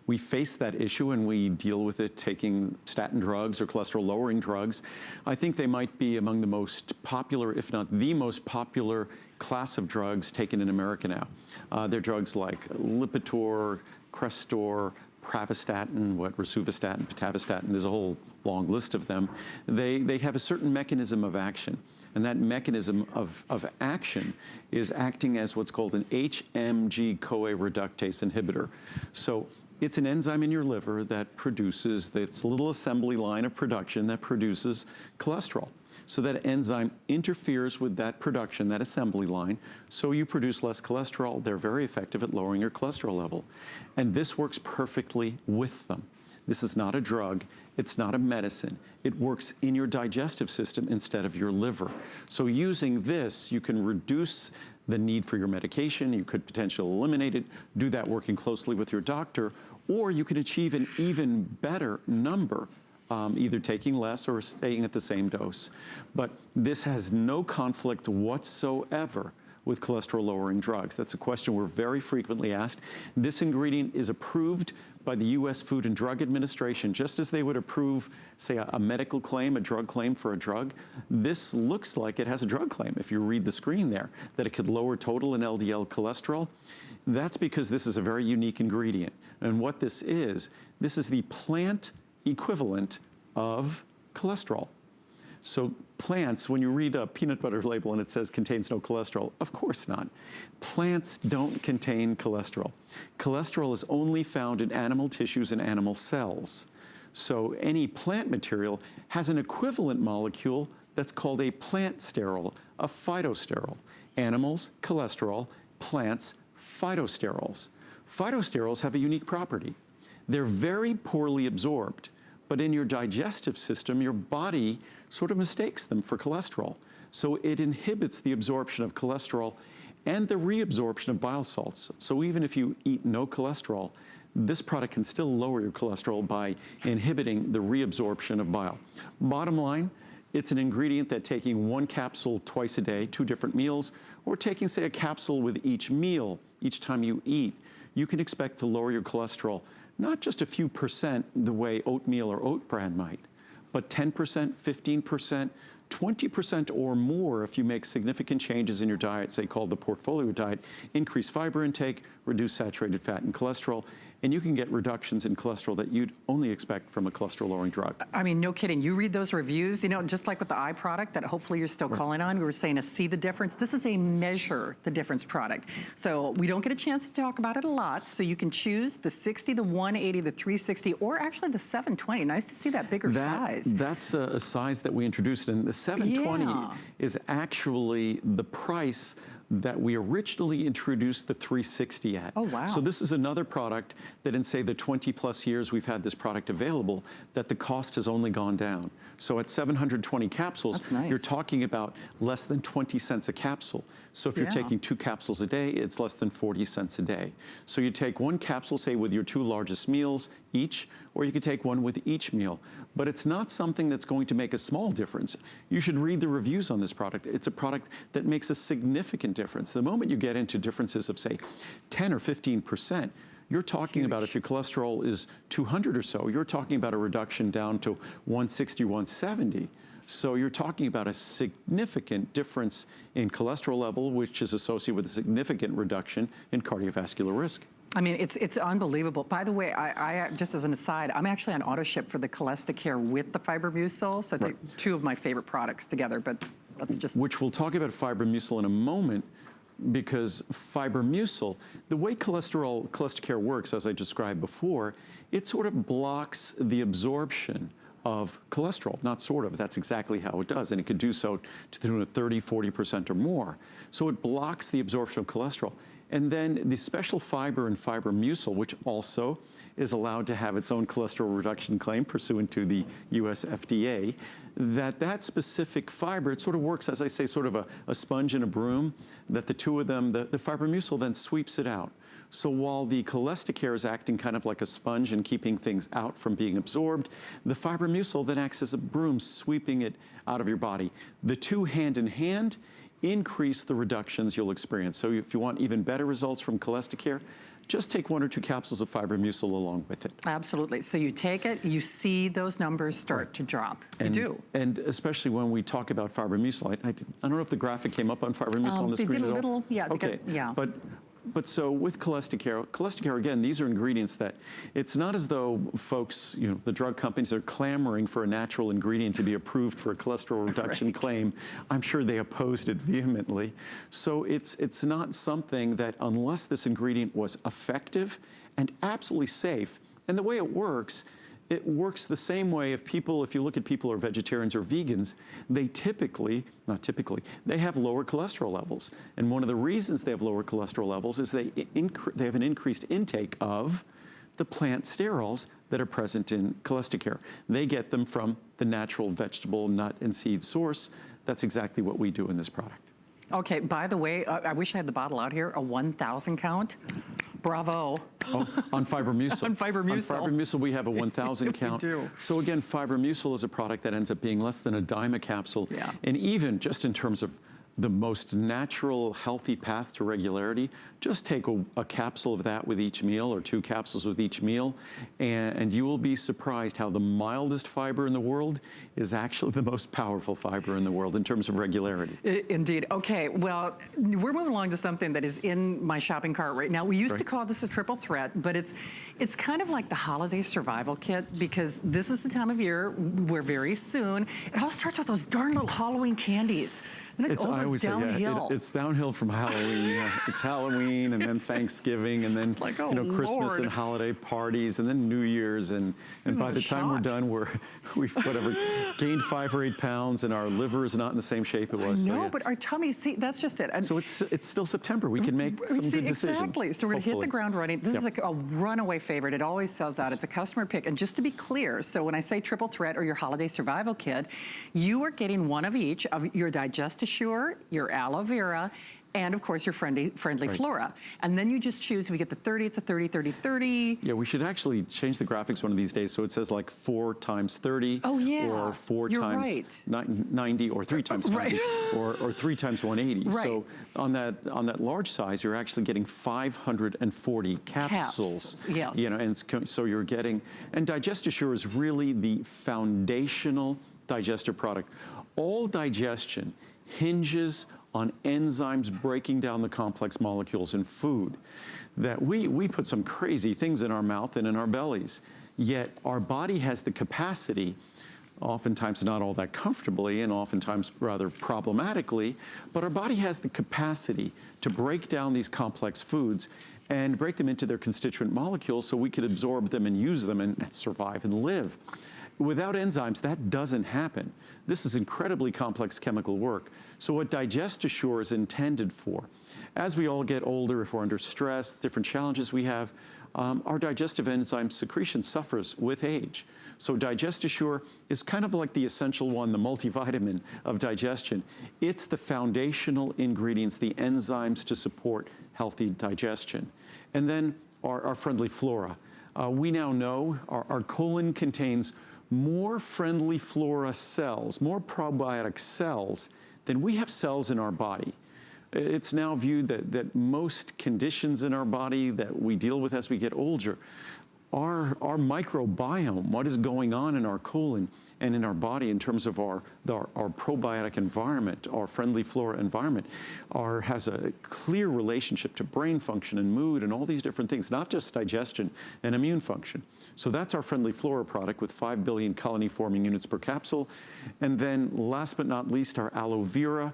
we face that issue and we deal with it taking statin drugs or cholesterol lowering drugs. I think they might be among the most popular, if not the most popular class of drugs taken in America now. They're drugs like Lipitor, Crestor, Pravastatin, Rosuvastatin, Pitavastatin, there's a whole long list of them. They have a certain mechanism of action. And that mechanism of action is acting as what's called an HMG-CoA reductase inhibitor. So it's an enzyme in your liver that produces, its little assembly line of production that produces cholesterol. So that enzyme interferes with that production, that assembly line, so you produce less cholesterol. They're very effective at lowering your cholesterol level. And this works perfectly with them. This is not a drug. It's not a medicine. It works in your digestive system instead of your liver. So using this, you can reduce the need for your medication. You could potentially eliminate it, do that working closely with your doctor, or you can achieve an even better number, either taking less or staying at the same dose. But this has no conflict whatsoever with cholesterol-lowering drugs. That's a question we're very frequently asked. This ingredient is approved by the U.S. Food and Drug Administration, just as they would approve, say, a medical claim, a drug claim for a drug. This looks like it has a drug claim, if you read the screen there, that it could lower total and LDL cholesterol. That's because this is a very unique ingredient. And what this is the plant equivalent of cholesterol. So plants, when you read a peanut butter label and it says contains no cholesterol, of course not. Plants don't contain cholesterol. Cholesterol is only found in animal tissues and animal cells. So any plant material has an equivalent molecule that's called a plant sterol, a phytosterol. Animals, cholesterol; plants, phytosterols. Phytosterols have a unique property. They're very poorly absorbed. But in your digestive system, your body sort of mistakes them for cholesterol. So it inhibits the absorption of cholesterol and the reabsorption of bile salts. So even if you eat no cholesterol, this product can still lower your cholesterol by inhibiting the reabsorption of bile. Bottom line, it's an ingredient that taking one capsule twice a day, 2 different meals, or taking, say, a capsule with each meal, each time you eat, you can expect to lower your cholesterol not just a few percent the way oatmeal or oat bran might, but 10%, 15%, 20% or more if you make significant changes in your diet, say called the portfolio diet, increase fiber intake, reduce saturated fat and cholesterol, and you can get reductions in cholesterol that you'd only expect from a cholesterol-lowering drug. I mean, no kidding. You read those reviews, you know, just like with the eye product that hopefully you're still calling on. We were saying to see the difference. This is a measure the difference product. So we don't get a chance to talk about it a lot. So you can choose the 60, the 180, the 360, or actually the 720. Nice to see that bigger size. That's a size that we introduced, and the 720 is actually the price that we originally introduced the 360 at. Oh, wow. So this is another product that in, say, the 20 plus years we've had this product available, that the cost has only gone down. So at 720 capsules, that's nice. You're talking about less than 20 cents a capsule. So if you're taking 2 capsules a day, it's less than 40 cents a day. So you take 1 capsule, say, with your 2 largest meals each, or you could take 1 with each meal. But it's not something that's going to make a small difference. You should read the reviews on this product. It's a product that makes a significant difference. The moment you get into differences of, say, 10 or 15%, you're talking about, if your cholesterol is 200 or so, you're talking about a reduction down to 160, 170. So you're talking about a significant difference in cholesterol level, which is associated with a significant reduction in cardiovascular risk. I mean, it's unbelievable. By the way, I just as an aside, I'm actually on auto ship for the Cholesticare with the Fibromucil, so I take two of my favorite products together, but that's just... Which we'll talk about Fibromucil in a moment, because Fibromucil, the way Cholesticare works, as I described before, it sort of blocks the absorption of cholesterol. Not sort of, that's exactly how it does. And it can do so to the tune of 30, 40% or more. So it blocks the absorption of cholesterol. And then the special fiber in Fibromucil, which also is allowed to have its own cholesterol reduction claim pursuant to the US FDA, that specific fiber, it sort of works, as I say, sort of a sponge and a broom, that the two of them, the Fibromucil then sweeps it out. So while the Cholesticare is acting kind of like a sponge and keeping things out from being absorbed, the Fibromucil then acts as a broom, sweeping it out of your body. The two hand in hand increase the reductions you'll experience. So if you want even better results from Cholesticare, just take 1 or 2 capsules of Fibromucil along with it. Absolutely. So you take it, you see those numbers start to drop. You do. And especially when we talk about Fibromucil, I don't know if the graphic came up on Fibromucil on the screen They did at a little, all? yeah. Okay, yeah. But so with Cholesticare, again, these are ingredients that it's not as though folks, the drug companies are clamoring for a natural ingredient to be approved for a cholesterol reduction claim. I'm sure they opposed it vehemently. So it's not something that, unless this ingredient was effective and absolutely safe, and the way it works the same way if you look at people who are vegetarians or vegans, they they have lower cholesterol levels. And one of the reasons they have lower cholesterol levels is they have an increased intake of the plant sterols that are present in Cholesticare. They get them from the natural vegetable, nut, and seed source. That's exactly what we do in this product. Okay, by the way, I wish I had the bottle out here, a 1,000 count. Bravo. Oh, on Fibromucil. On Fibromucil. On Fibromucil, we have a 1,000 count. We do. So again, Fibromucil is a product that ends up being less than a dime a capsule. Yeah. And even just in terms of the most natural, healthy path to regularity, just take a capsule of that with each meal or 2 capsules with each meal, and you will be surprised how the mildest fiber in the world is actually the most powerful fiber in the world in terms of regularity. Indeed. Okay, well, we're moving along to something that is in my shopping cart right now. We used to call this a triple threat, but it's kind of like the holiday survival kit, because this is the time of year where very soon, it all starts with those darn little Halloween candies. And it all goes downhill. It's downhill from Halloween. It's Halloween, and then Thanksgiving, and then like, oh, Christmas Lord. and holiday parties, and then New Year's, and by the time we're done, we've whatever gained 5 or 8 pounds, and our liver is not in the same shape it was. No, but our tummies, see, that's just it. And so it's still September. We can make some good decisions. Exactly. So we're going to hit the ground running. This is like a runaway favorite. It always sells out. It's a customer pick. And just to be clear, so when I say triple threat or your holiday survival kit, you are getting one of each of your DigestAssure, your aloe vera, and of course your friendly Flora. And then you just choose, if we get the 30, it's a 30, 30, 30. Yeah, we should actually change the graphics one of these days so it says like 4 times 30. Oh, yeah. Or 4 You're times right. 90, or 3 times 90, or 3 times 180. Right. So on that large size, you're actually getting 540 capsules. Yes. And so you're getting, and DigestAssure is really the foundational digestive product. All digestion hinges on enzymes breaking down the complex molecules in food. That we put some crazy things in our mouth and in our bellies, yet our body has the capacity, oftentimes not all that comfortably and oftentimes rather problematically, but our body has the capacity to break down these complex foods and break them into their constituent molecules so we could absorb them and use them and survive and live. Without enzymes, that doesn't happen. This is incredibly complex chemical work. So what DigestAssure is intended for, as we all get older, if we're under stress, different challenges we have, our digestive enzyme secretion suffers with age. So DigestAssure is kind of like the essential one, the multivitamin of digestion. It's the foundational ingredients, the enzymes to support healthy digestion. And then our friendly Flora. We now know our colon contains more friendly flora cells, more probiotic cells than we have cells in our body. It's now viewed that most conditions in our body that we deal with as we get older our microbiome, what is going on in our colon and in our body in terms of our probiotic environment, our friendly flora environment, has a clear relationship to brain function and mood and all these different things, not just digestion and immune function. So that's our friendly flora product with 5 billion colony-forming units per capsule. And then last but not least, our aloe vera,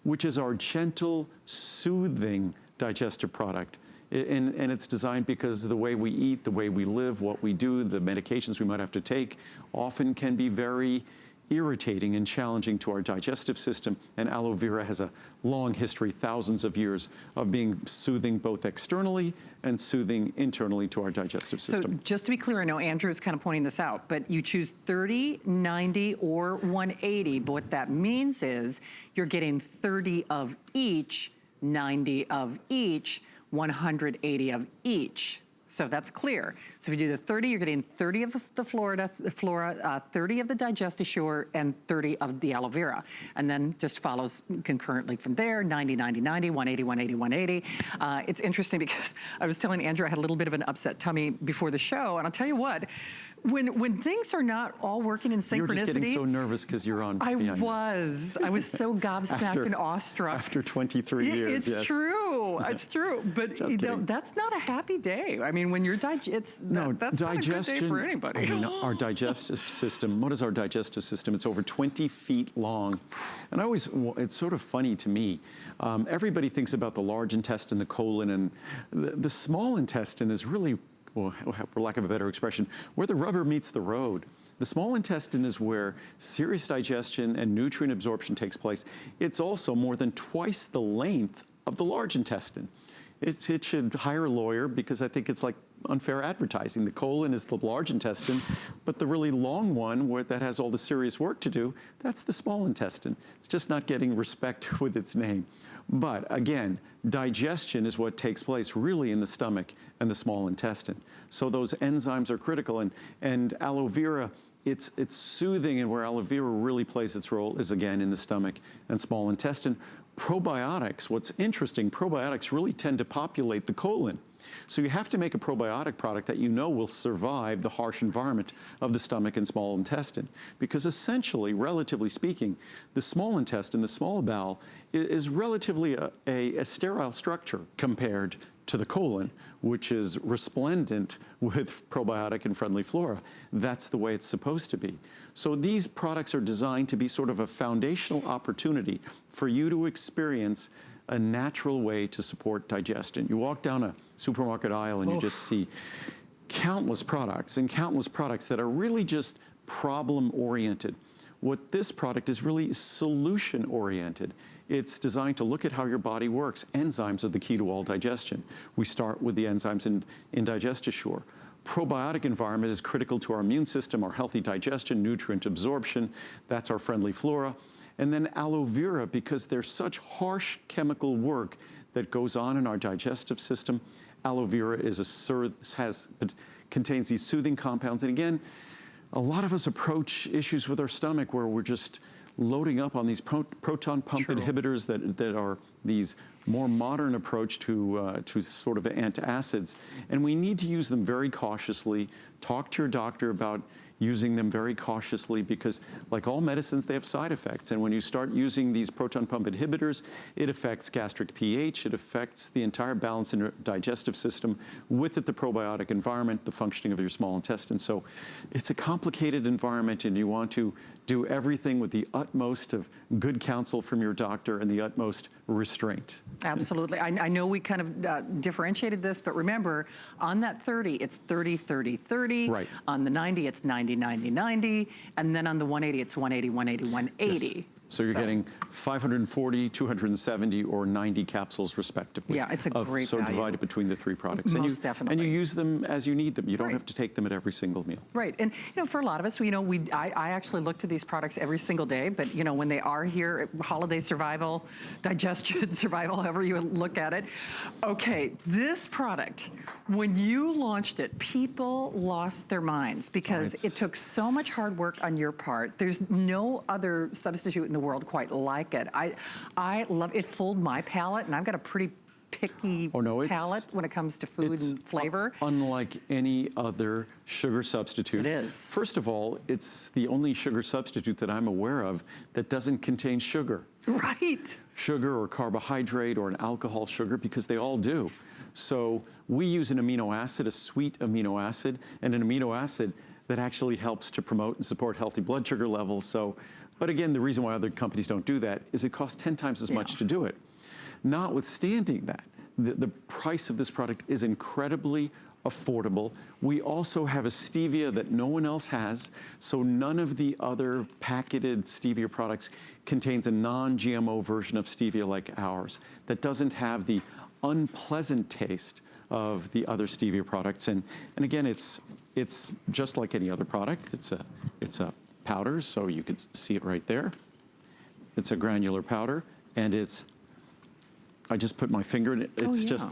which is our gentle, soothing digestive product. And it's designed because the way we eat, the way we live, what we do, the medications we might have to take often can be very irritating and challenging to our digestive system. And aloe vera has a long history, thousands of years, of being soothing both externally and soothing internally to our digestive system. So just to be clear, I know Andrew is kind of pointing this out, but you choose 30, 90, or 180. But what that means is you're getting 30 of each, 90 of each, 180 of each. So that's clear. So if you do the 30, you're getting 30 of the flora, 30 of the Digest-Assure, and 30 of the aloe vera. And then just follows concurrently from there, 90, 90, 90, 180, 180, 180. It's interesting because I was telling Andrew I had a little bit of an upset tummy before the show, and I'll tell you what, when things are not all working in synchronicity. You're just getting so nervous because you're on. I was so gobsmacked and awestruck. After 23 years, It's true. It's true. But you know, that's not a happy day. I mean, when you're that's not a good day for anybody. I mean, our digestive system, what is our digestive system? It's over 20 feet long. And it's sort of funny to me. Everybody thinks about the large intestine, the colon, and the small intestine is really, well, for lack of a better expression, where the rubber meets the road. The small intestine is where serious digestion and nutrient absorption takes place. It's also more than twice the length of the large intestine. It should hire a lawyer because I think it's like unfair advertising. The colon is the large intestine, but the really long one that has all the serious work to do, that's the small intestine. It's just not getting respect with its name. But again, digestion is what takes place really in the stomach and the small intestine. So those enzymes are critical, and aloe vera, it's soothing, and where aloe vera really plays its role is again in the stomach and small intestine. Probiotics, what's interesting, probiotics really tend to populate the colon. So you have to make a probiotic product that you know will survive the harsh environment of the stomach and small intestine. Because essentially, relatively speaking, the small intestine, the small bowel, is relatively a sterile structure compared to the colon, which is resplendent with probiotic and friendly flora. That's the way it's supposed to be. So these products are designed to be sort of a foundational opportunity for you to experience a natural way to support digestion. You walk down a supermarket aisle and you just see countless products that are really just problem-oriented. What this product is really solution-oriented. It's designed to look at how your body works. Enzymes are the key to all digestion. We start with the enzymes in Digest-Assure. Probiotic environment is critical to our immune system, our healthy digestion, nutrient absorption. That's our friendly flora. And then aloe vera, because there's such harsh chemical work that goes on in our digestive system. Aloe vera contains these soothing compounds. And again, a lot of us approach issues with our stomach where we're just loading up on these proton pump inhibitors that are these more modern approach to sort of antacids. And we need to use them very cautiously. Talk to your doctor about using them very cautiously because, like all medicines, they have side effects. And when you start using these proton pump inhibitors, it affects gastric pH, it affects the entire balance in your digestive system, with it the probiotic environment, the functioning of your small intestine. So it's a complicated environment, and you want to do everything with the utmost of good counsel from your doctor and the utmost restraint. Absolutely. I know we kind of differentiated this, but remember, on that 30, it's 30, 30, 30. Right. On the 90, it's 90, 90, 90. And then on the 180, it's 180, 180, 180. Yes. So you're getting 540, 270, or 90 capsules respectively. Yeah, it's a great value. Divided between the three products. Most definitely. And you use them as you need them. You don't have to take them at every single meal. Right. And, you know, for a lot of us, I actually look to these products every single day, but, you know, when they are here, holiday survival, digestion survival, however you look at it. Okay, this product, when you launched it, people lost their minds because it took so much hard work on your part. There's no other substitute in the world quite like it. I love it. It fooled my palate, and I've got a pretty picky Oh, no, palate when it comes to food it's and flavor. unlike any other sugar substitute. It is. First of all, it's the only sugar substitute that I'm aware of that doesn't contain sugar. Right. Sugar or carbohydrate or an alcohol sugar, because they all do. So we use an amino acid, a sweet amino acid, and an amino acid that actually helps to promote and support healthy blood sugar levels. So, but again, the reason why other companies don't do that is it costs 10 times as much to do it. Notwithstanding that, the price of this product is incredibly affordable. We also have a stevia that no one else has, so none of the other packaged stevia products contains a non-GMO version of stevia like ours that doesn't have the unpleasant taste of the other stevia products. And again, it's just like any other product. It's a powder, so you can see it right there. It's a granular powder, and I just put my finger in it. It's just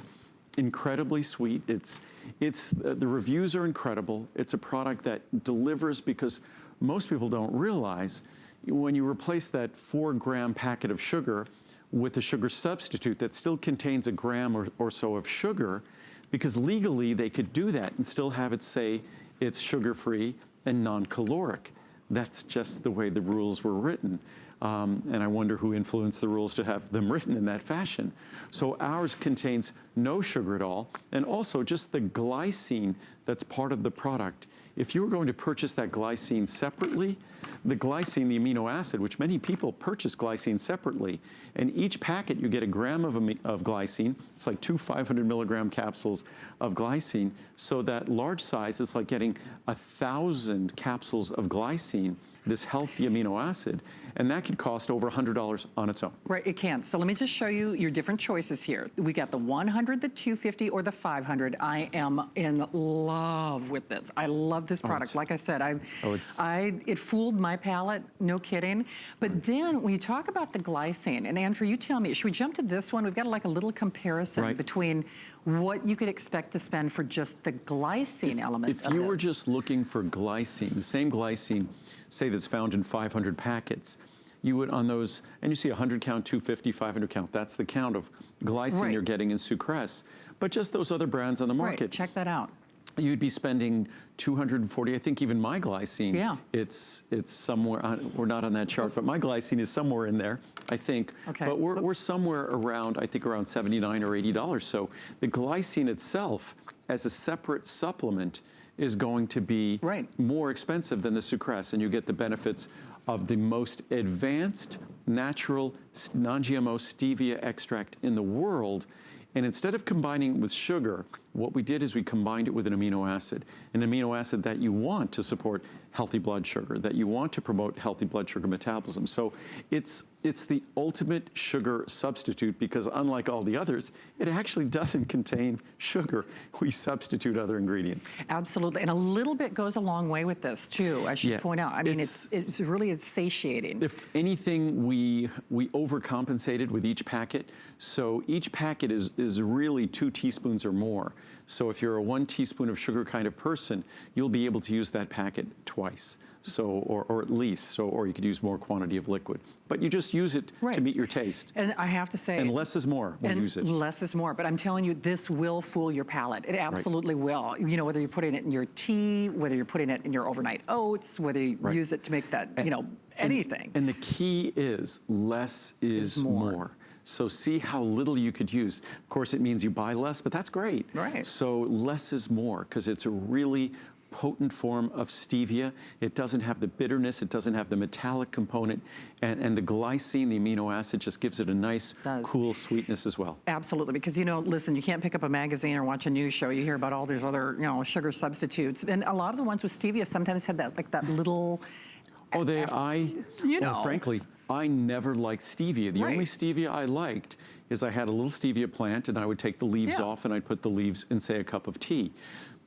incredibly sweet. The reviews are incredible. It's a product that delivers, because most people don't realize when you replace that 4-gram packet of sugar with a sugar substitute that still contains a gram or so of sugar, because legally they could do that and still have it say it's sugar-free and non-caloric. That's just the way the rules were written. And I wonder who influenced the rules to have them written in that fashion. So ours contains no sugar at all, and also just the glycine that's part of the product. If you were going to purchase that glycine separately, the glycine, the amino acid, which many people purchase glycine separately, and each packet you get a gram of glycine. It's like 2 500 milligram capsules of glycine. So that large size, it's like getting 1,000 capsules of glycine, this healthy amino acid, and that could cost over $100 on its own. Right, it can. So let me just show you your different choices here. We got the 100, the 250, or the 500. I am in love with this. I love this product. Like I said, it fooled my palate, no kidding. But then when you talk about the glycine, and Andrew, you tell me, should we jump to this one? We've got like a little comparison between what you could expect to spend for just the glycine element of this. If you were just looking for glycine, the same glycine, say that's found in 500 packets, you would on those, and you see 100 count, 250, 500 count, that's the count of glycine you're getting in Sucrese. But just those other brands on the market. Right, check that out. You'd be spending 240, I think even my glycine, it's somewhere, we're not on that chart, but my glycine is somewhere in there, I think. Okay. But we're somewhere around, I think around $79 or $80. So the glycine itself as a separate supplement is going to be more expensive than the Sucrese, and you get the benefits of the most advanced natural non-GMO stevia extract in the world. And instead of combining with sugar, what we did is we combined it with an amino acid that you want to support healthy blood sugar, that you want to promote healthy blood sugar metabolism. So it's the ultimate sugar substitute, because unlike all the others, it actually doesn't contain sugar. We substitute other ingredients. Absolutely, and a little bit goes a long way with this too, I should point out. I mean, it's really satiating. If anything, we overcompensated with each packet. So each packet is really 2 teaspoons or more. So if you're a 1 teaspoon of sugar kind of person, you'll be able to use that packet twice. So, or at least, so, or you could use more quantity of liquid. But you just use it to meet your taste. And I have to say... And less is more when you use it. Less is more, but I'm telling you, this will fool your palate. It absolutely will. You know, whether you're putting it in your tea, whether you're putting it in your overnight oats, whether you use it to make that, you know, anything. And the key is less is more. So see how little you could use. Of course, it means you buy less, but that's great. Right. So less is more, because it's a really potent form of stevia. It doesn't have the bitterness, it doesn't have the metallic component, and the glycine, the amino acid, just gives it a nice, cool sweetness as well. Absolutely, because, you know, listen, you can't pick up a magazine or watch a news show. You hear about all these other, you know, sugar substitutes, and a lot of the ones with stevia sometimes have that, like that little... Oh, well, frankly, I never liked stevia. The only stevia I liked is I had a little stevia plant, and I would take the leaves off, and I'd put the leaves in, say, a cup of tea.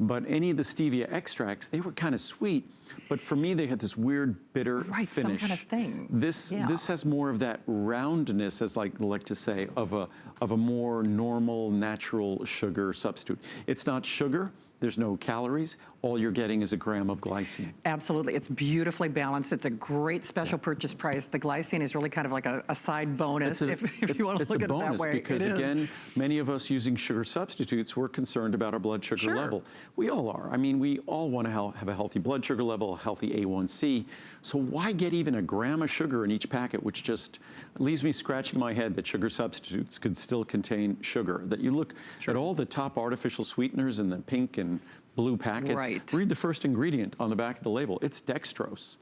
But any of the stevia extracts, they were kind of sweet, but for me, they had this weird bitter finish. Some kind of thing. This has more of that roundness, as I like to say, of a more normal, natural sugar substitute. It's not sugar, there's no calories. All you're getting is a gram of glycine. Absolutely. It's beautifully balanced. It's a great special purchase price. The glycine is really kind of like a side bonus, if you want to look at it that way. Because again, many of us using sugar substitutes, we're concerned about our blood sugar level. We all are. I mean, we all want to have a healthy blood sugar level, a healthy A1C. So why get even a gram of sugar in each packet, which just leaves me scratching my head that sugar substitutes could still contain sugar. That you look at all the top artificial sweeteners in the pink and blue packets. Right. Read the first ingredient on the back of the label. It's dextrose.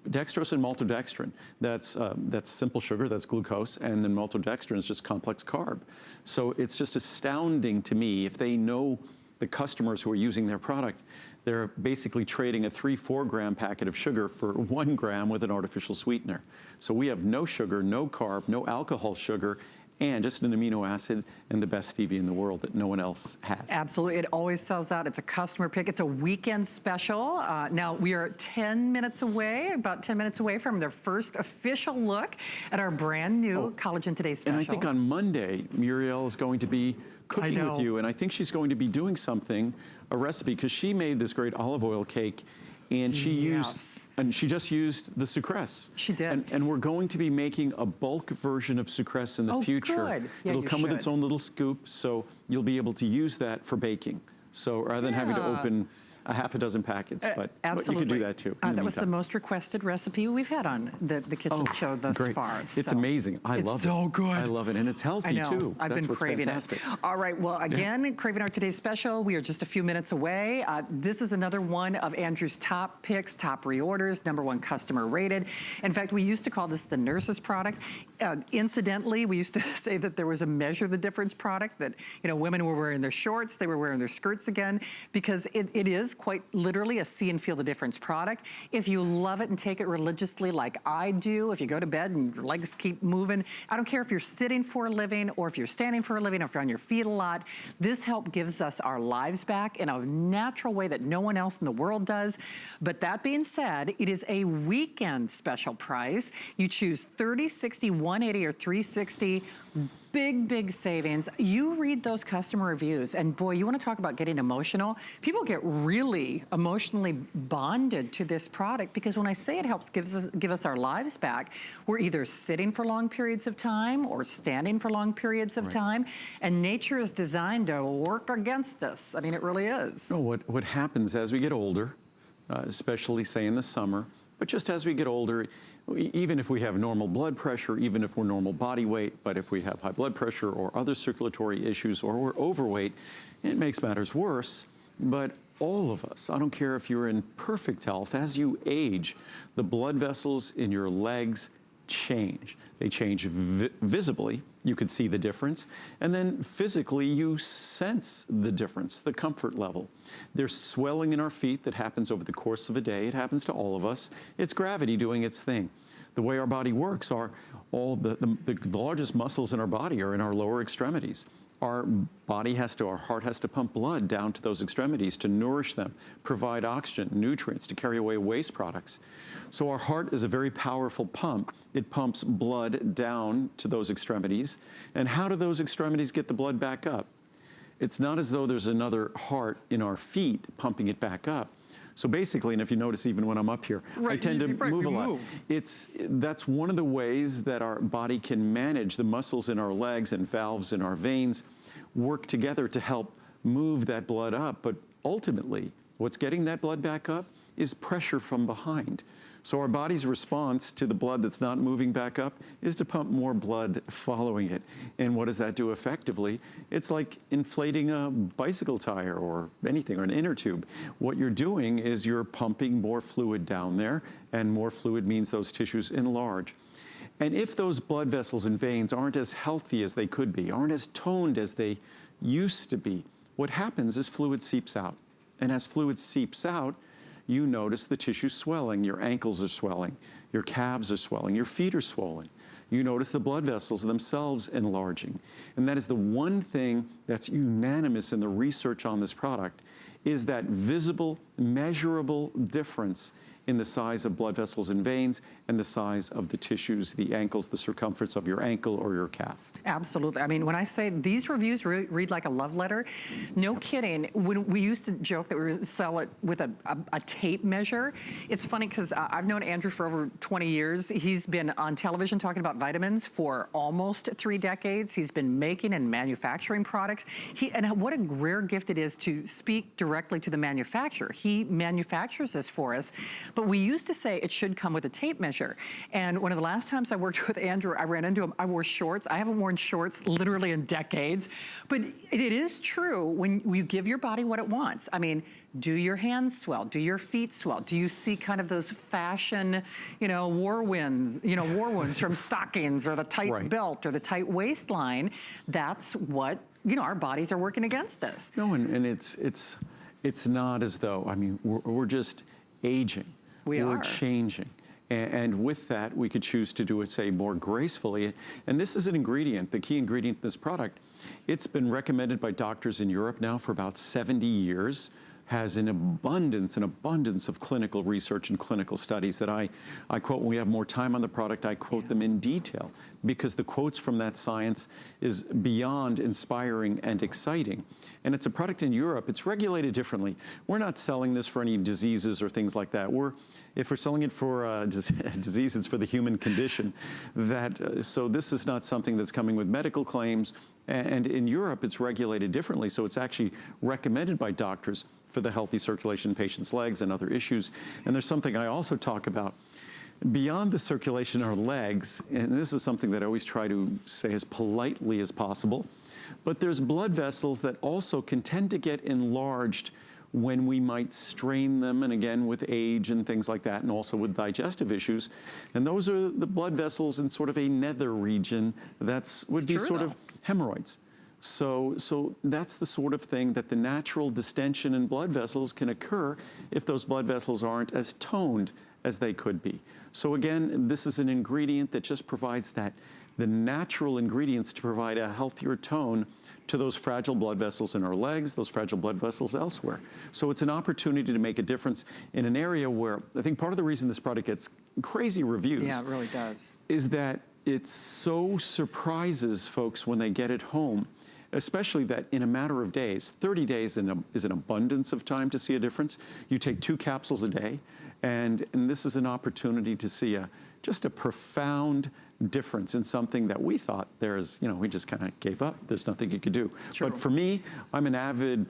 Dextrose and maltodextrin. That's simple sugar, that's glucose, and then maltodextrin is just complex carb. So it's just astounding to me if they know the customers who are using their product, they're basically trading a 3-4 gram packet of sugar for 1 gram with an artificial sweetener. So we have no sugar, no carb, no alcohol sugar, and just an amino acid and the best stevia in the world that no one else has. Absolutely. It always sells out. It's a customer pick. It's a weekend special. Now, we are 10 minutes away, about 10 minutes away from their first official look at our brand new Collagen Today special. And I think on Monday, Muriel is going to be cooking with you, and I think she's going to be doing something, a recipe, because she made this great olive oil cake, and she just used the sucrose. She did. And we're going to be making a bulk version of sucrose in the future. Good. Yeah, It'll come with its own little scoop, so you'll be able to use that for baking. So rather than having to open a half a dozen packets, but you can do that too. That was the most requested recipe we've had on the Kitchen Show thus far. It's amazing. I love it. It's so good. I love it, and it's healthy too. I've been craving it. All right, well, again, craving our today's special. We are just a few minutes away. This is another one of Andrew's top picks, top reorders, #1 customer rated. In fact, we used to call this the nurse's product. Incidentally, we used to say that there was a measure the difference product, that women were wearing their shorts, they were wearing their skirts again, because it is quite literally a see and feel the difference product. If you love it and take it religiously like I do, if you go to bed and your legs keep moving, I don't care if you're sitting for a living or if you're standing for a living or if you're on your feet a lot, this help gives us our lives back in a natural way that no one else in the world does. But that being said, it is a weekend special price. You choose 30, 60, 180, or 360. Big savings. You read those customer reviews, and boy, you want to talk about getting emotional. People get really emotionally bonded to this product, because when I say it helps give us our lives back, we're either sitting for long periods of time or standing for long periods of time, and nature is designed to work against us. I mean, it really is. No, what happens as we get older, especially say in the summer, but just as we get older, even if we have normal blood pressure, even if we're normal body weight, but if we have high blood pressure or other circulatory issues, or we're overweight, it makes matters worse. But all of us, I don't care if you're in perfect health, as you age, the blood vessels in your legs change. They change visibly. You could see the difference. And then physically, you sense the difference, the comfort level. There's swelling in our feet that happens over the course of a day. It happens to all of us. It's gravity doing its thing. The way our body works are all the largest muscles in our body are in our lower extremities. Our heart has to pump blood down to those extremities to nourish them, provide oxygen, nutrients, to carry away waste products. So our heart is a very powerful pump. It pumps blood down to those extremities. And how do those extremities get the blood back up? It's not as though there's another heart in our feet pumping it back up. So basically, and if you notice, even when I'm up here, I tend to move a lot. That's one of the ways that our body can manage the muscles in our legs and valves in our veins work together to help move that blood up. But ultimately, what's getting that blood back up is pressure from behind. So our body's response to the blood that's not moving back up is to pump more blood following it. And what does that do effectively? It's like inflating a bicycle tire or anything, or an inner tube. What you're doing is you're pumping more fluid down there, and more fluid means those tissues enlarge. And if those blood vessels and veins aren't as healthy as they could be, aren't as toned as they used to be, what happens is fluid seeps out. And as fluid seeps out, you notice the tissue swelling. Your ankles are swelling, your calves are swelling, your feet are swollen. You notice the blood vessels themselves enlarging. And that is the one thing that's unanimous in the research on this product, is that visible measurable difference in the size of blood vessels and veins and the size of the tissues, the ankles, the circumference of your ankle or your calf. Absolutely. I mean, when I say these reviews read like a love letter, no kidding. When we used to joke that we would sell it with a tape measure. It's funny because I've known Andrew for over 20 years. He's been on television talking about vitamins for almost 3 decades. He's been making and manufacturing products. And what a rare gift it is to speak directly to the manufacturer. He manufactures this for us. But we used to say it should come with a tape measure. And one of the last times I worked with Andrew, I ran into him. I wore shorts. I haven't worn shorts literally in decades. But it is true when you give your body what it wants. I mean, do your hands swell? Do your feet swell? Do you see kind of those fashion, war wounds from stockings or the tight belt or the tight waistline? That's what, our bodies are working against us. No, and it's not as though, I mean, we're just aging. We're changing. And with that, we could choose to do it, say, more gracefully. And this is an ingredient, the key ingredient in this product. It's been recommended by doctors in Europe now for about 70 years, has an abundance of clinical research and clinical studies that I quote. When we have more time on the product, I quote them in detail because the quotes from that science is beyond inspiring and exciting. And it's a product in Europe. It's regulated differently. We're not selling this for any diseases or things like that. If we're selling it for disease, it's for the human condition. So this is not something that's coming with medical claims. And in Europe, it's regulated differently. So it's actually recommended by doctors for the healthy circulation in patients' legs and other issues. And there's something I also talk about beyond the circulation in our legs, and this is something that I always try to say as politely as possible, but there's blood vessels that also can tend to get enlarged when we might strain them, and again with age and things like that, and also with digestive issues. And those are the blood vessels in sort of a nether region would be sort of hemorrhoids. So that's the sort of thing that the natural distension in blood vessels can occur if those blood vessels aren't as toned as they could be. So again, this is an ingredient that just provides the natural ingredients to provide a healthier tone to those fragile blood vessels in our legs, those fragile blood vessels elsewhere. So it's an opportunity to make a difference in an area where I think part of the reason this product gets crazy reviews yeah, it really does, is that it so surprises folks when they get it home, especially that in a matter of days, 30 days is an abundance of time to see a difference. You take 2 capsules a day, and this is an opportunity to see just a profound difference in something that we thought we just kind of gave up. There's nothing you could do. But for me, I'm an avid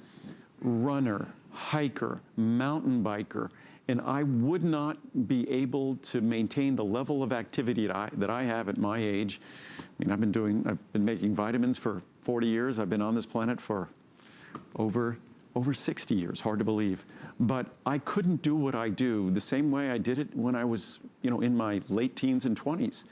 runner, hiker, mountain biker, and I would not be able to maintain the level of activity that I have at my age. I mean, I've been making vitamins for 40 years. I've been on this planet for over 60 years, hard to believe. But I couldn't do what I do the same way I did it when I was, in my late teens and 20s.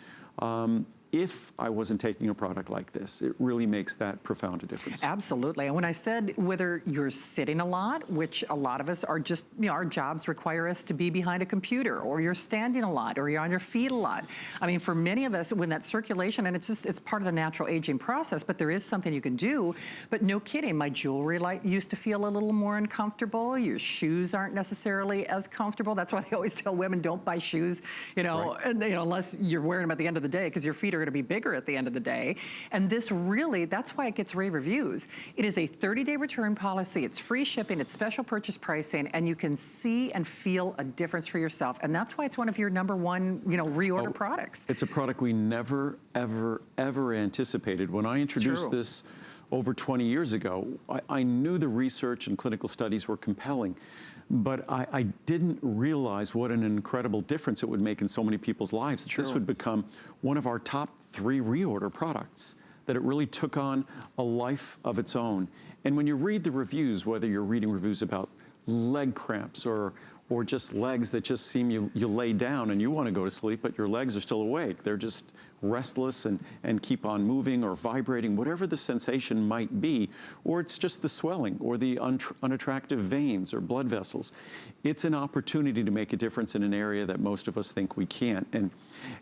If I wasn't taking a product like this, it really makes that profound a difference. Absolutely. And when I said whether you're sitting a lot, which a lot of us are just, our jobs require us to be behind a computer, or you're standing a lot, or you're on your feet a lot. I mean, for many of us, when that circulation, and it's part of the natural aging process, but there is something you can do. But no kidding, my jewelry used to feel a little more uncomfortable. Your shoes aren't necessarily as comfortable. That's why they always tell women don't buy shoes, unless you're wearing them at the end of the day, because your feet are going to be bigger at the end of the day. And this really, that's why it gets rave reviews. It is a 30-day return policy. It's free shipping. It's special purchase pricing, and you can see and feel a difference for yourself. And that's why it's one of your #1, reorder products. It's a product we never, ever, ever anticipated. When I introduced this over 20 years ago, I knew the research and clinical studies were compelling. But I didn't realize what an incredible difference it would make in so many people's lives. This would become one of our top 3 reorder products, that it really took on a life of its own. And when you read the reviews, whether you're reading reviews about leg cramps or just legs that just seem you lay down and you want to go to sleep, but your legs are still awake. They're just restless and keep on moving or vibrating, whatever the sensation might be, or it's just the swelling or the unattractive veins or blood vessels. It's an opportunity to make a difference in an area that most of us think we can't.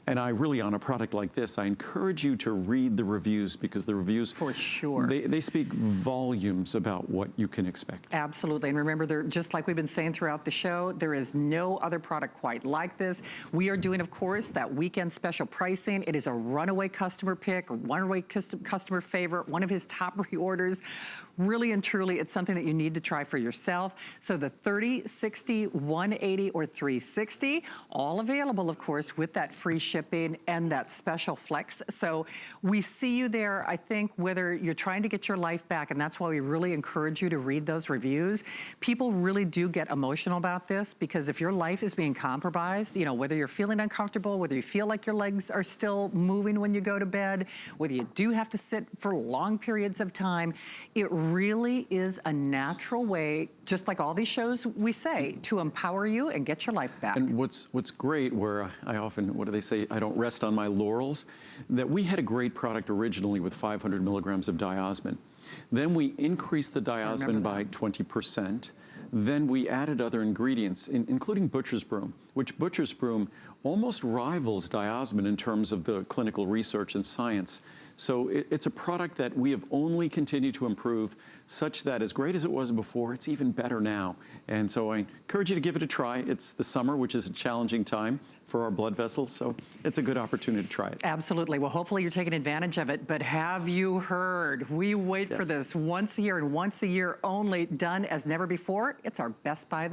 And I really, on a product like this, I encourage you to read the reviews, because the reviews, For sure. they speak volumes about what you can expect. Absolutely. And remember, they're just like we've been saying throughout the show, there is no other product quite like this. We are doing, of course, that weekend special pricing. It is a runaway customer pick, a runaway customer favorite, one of his top reorders. Really and truly, it's something that you need to try for yourself. So the 30, 60, 180, or 360, all available, of course, with that free shipping and that special flex. So we see you there, I think, whether you're trying to get your life back, and that's why we really encourage you to read those reviews. People really do get emotional about this, because if your life is being compromised, you know, whether you're feeling uncomfortable, whether you feel like your legs are still moving when you go to bed, whether you do have to sit for long periods of time, it really is a natural way, just like all these shows we say, to empower you and get your life back. And what's great, where I often, what do they say, I don't rest on my laurels, that we had a great product originally with 500 milligrams of diosmin. Then we increased the diosmin by 20%. Then we added other ingredients, including butcher's broom, which butcher's broom almost rivals diosmin in terms of the clinical research and science. So it's a product that we have only continued to improve, such that as great as it was before, it's even better now. And so I encourage you to give it a try. It's the summer, which is a challenging time for our blood vessels, so it's a good opportunity to try it. Absolutely. Well, hopefully you're taking advantage of it. But have you heard? We wait for Yes. this once a year and once a year only, done as never before. It's our Best Buy of the